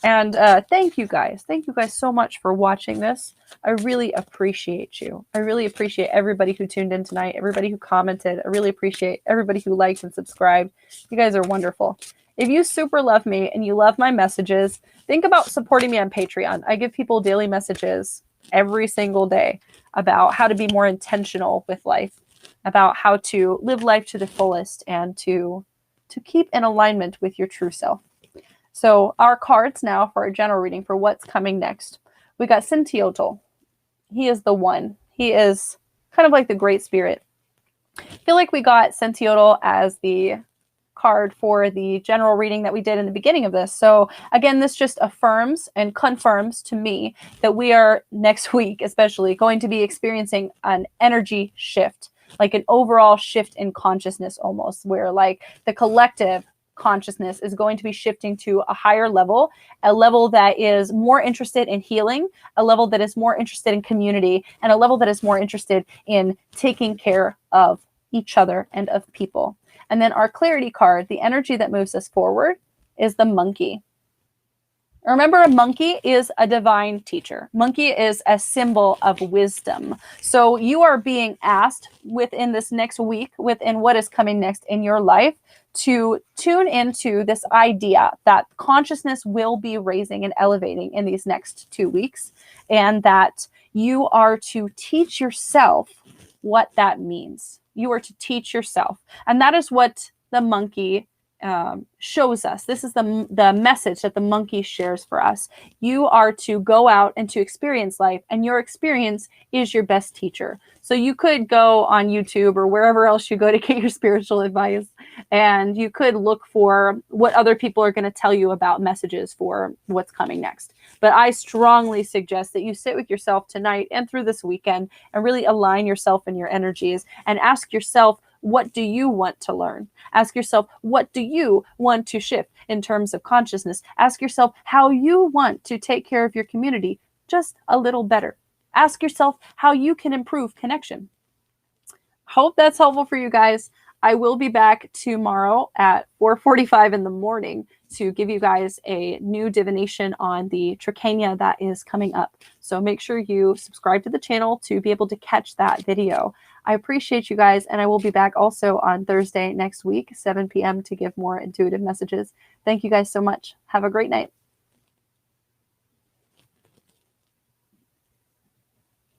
And thank you guys. Thank you guys so much for watching this. I really appreciate you. I really appreciate everybody who tuned in tonight, everybody who commented. I really appreciate everybody who liked and subscribed. You guys are wonderful. If you super love me and you love my messages, think about supporting me on Patreon. I give people daily messages every single day about how to be more intentional with life, about how to live life to the fullest and to keep in alignment with your true self. So our cards now for our general reading for what's coming next. We got Sentiotl. He is the one. He is kind of like the Great Spirit. I feel like we got Sentiotl as the card for the general reading that we did in the beginning of this. So again, this just affirms and confirms to me that we are next week, especially going to be experiencing an energy shift, like an overall shift in consciousness almost, where like the collective consciousness is going to be shifting to a higher level, a level that is more interested in healing, a level that is more interested in community, and a level that is more interested in taking care of each other and of people. And then our clarity card, the energy that moves us forward, is the monkey. Remember, a monkey is a divine teacher. Monkey is a symbol of wisdom. So you are being asked within this next week, within what is coming next in your life, to tune into this idea that consciousness will be raising and elevating in these next 2 weeks, and that you are to teach yourself what that means. You are to teach yourself. And that is what the monkey shows us. This is the message that the monkey shares for us. You are to go out and to experience life, and your experience is your best teacher. So you could go on YouTube or wherever else you go to get your spiritual advice, and you could look for what other people are going to tell you about messages for what's coming next. But I strongly suggest that you sit with yourself tonight and through this weekend and really align yourself and your energies and ask yourself, what do you want to learn? Ask yourself, what do you want to shift in terms of consciousness? Ask yourself how you want to take care of your community just a little better. Ask yourself how you can improve connection. Hope that's helpful for you guys. I will be back tomorrow at 4:45 in the morning to give you guys a new divination on the Trichania that is coming up. So make sure you subscribe to the channel to be able to catch that video. I appreciate you guys, and I will be back also on Thursday next week, 7 p.m. to give more intuitive messages. Thank you guys so much. Have a great night.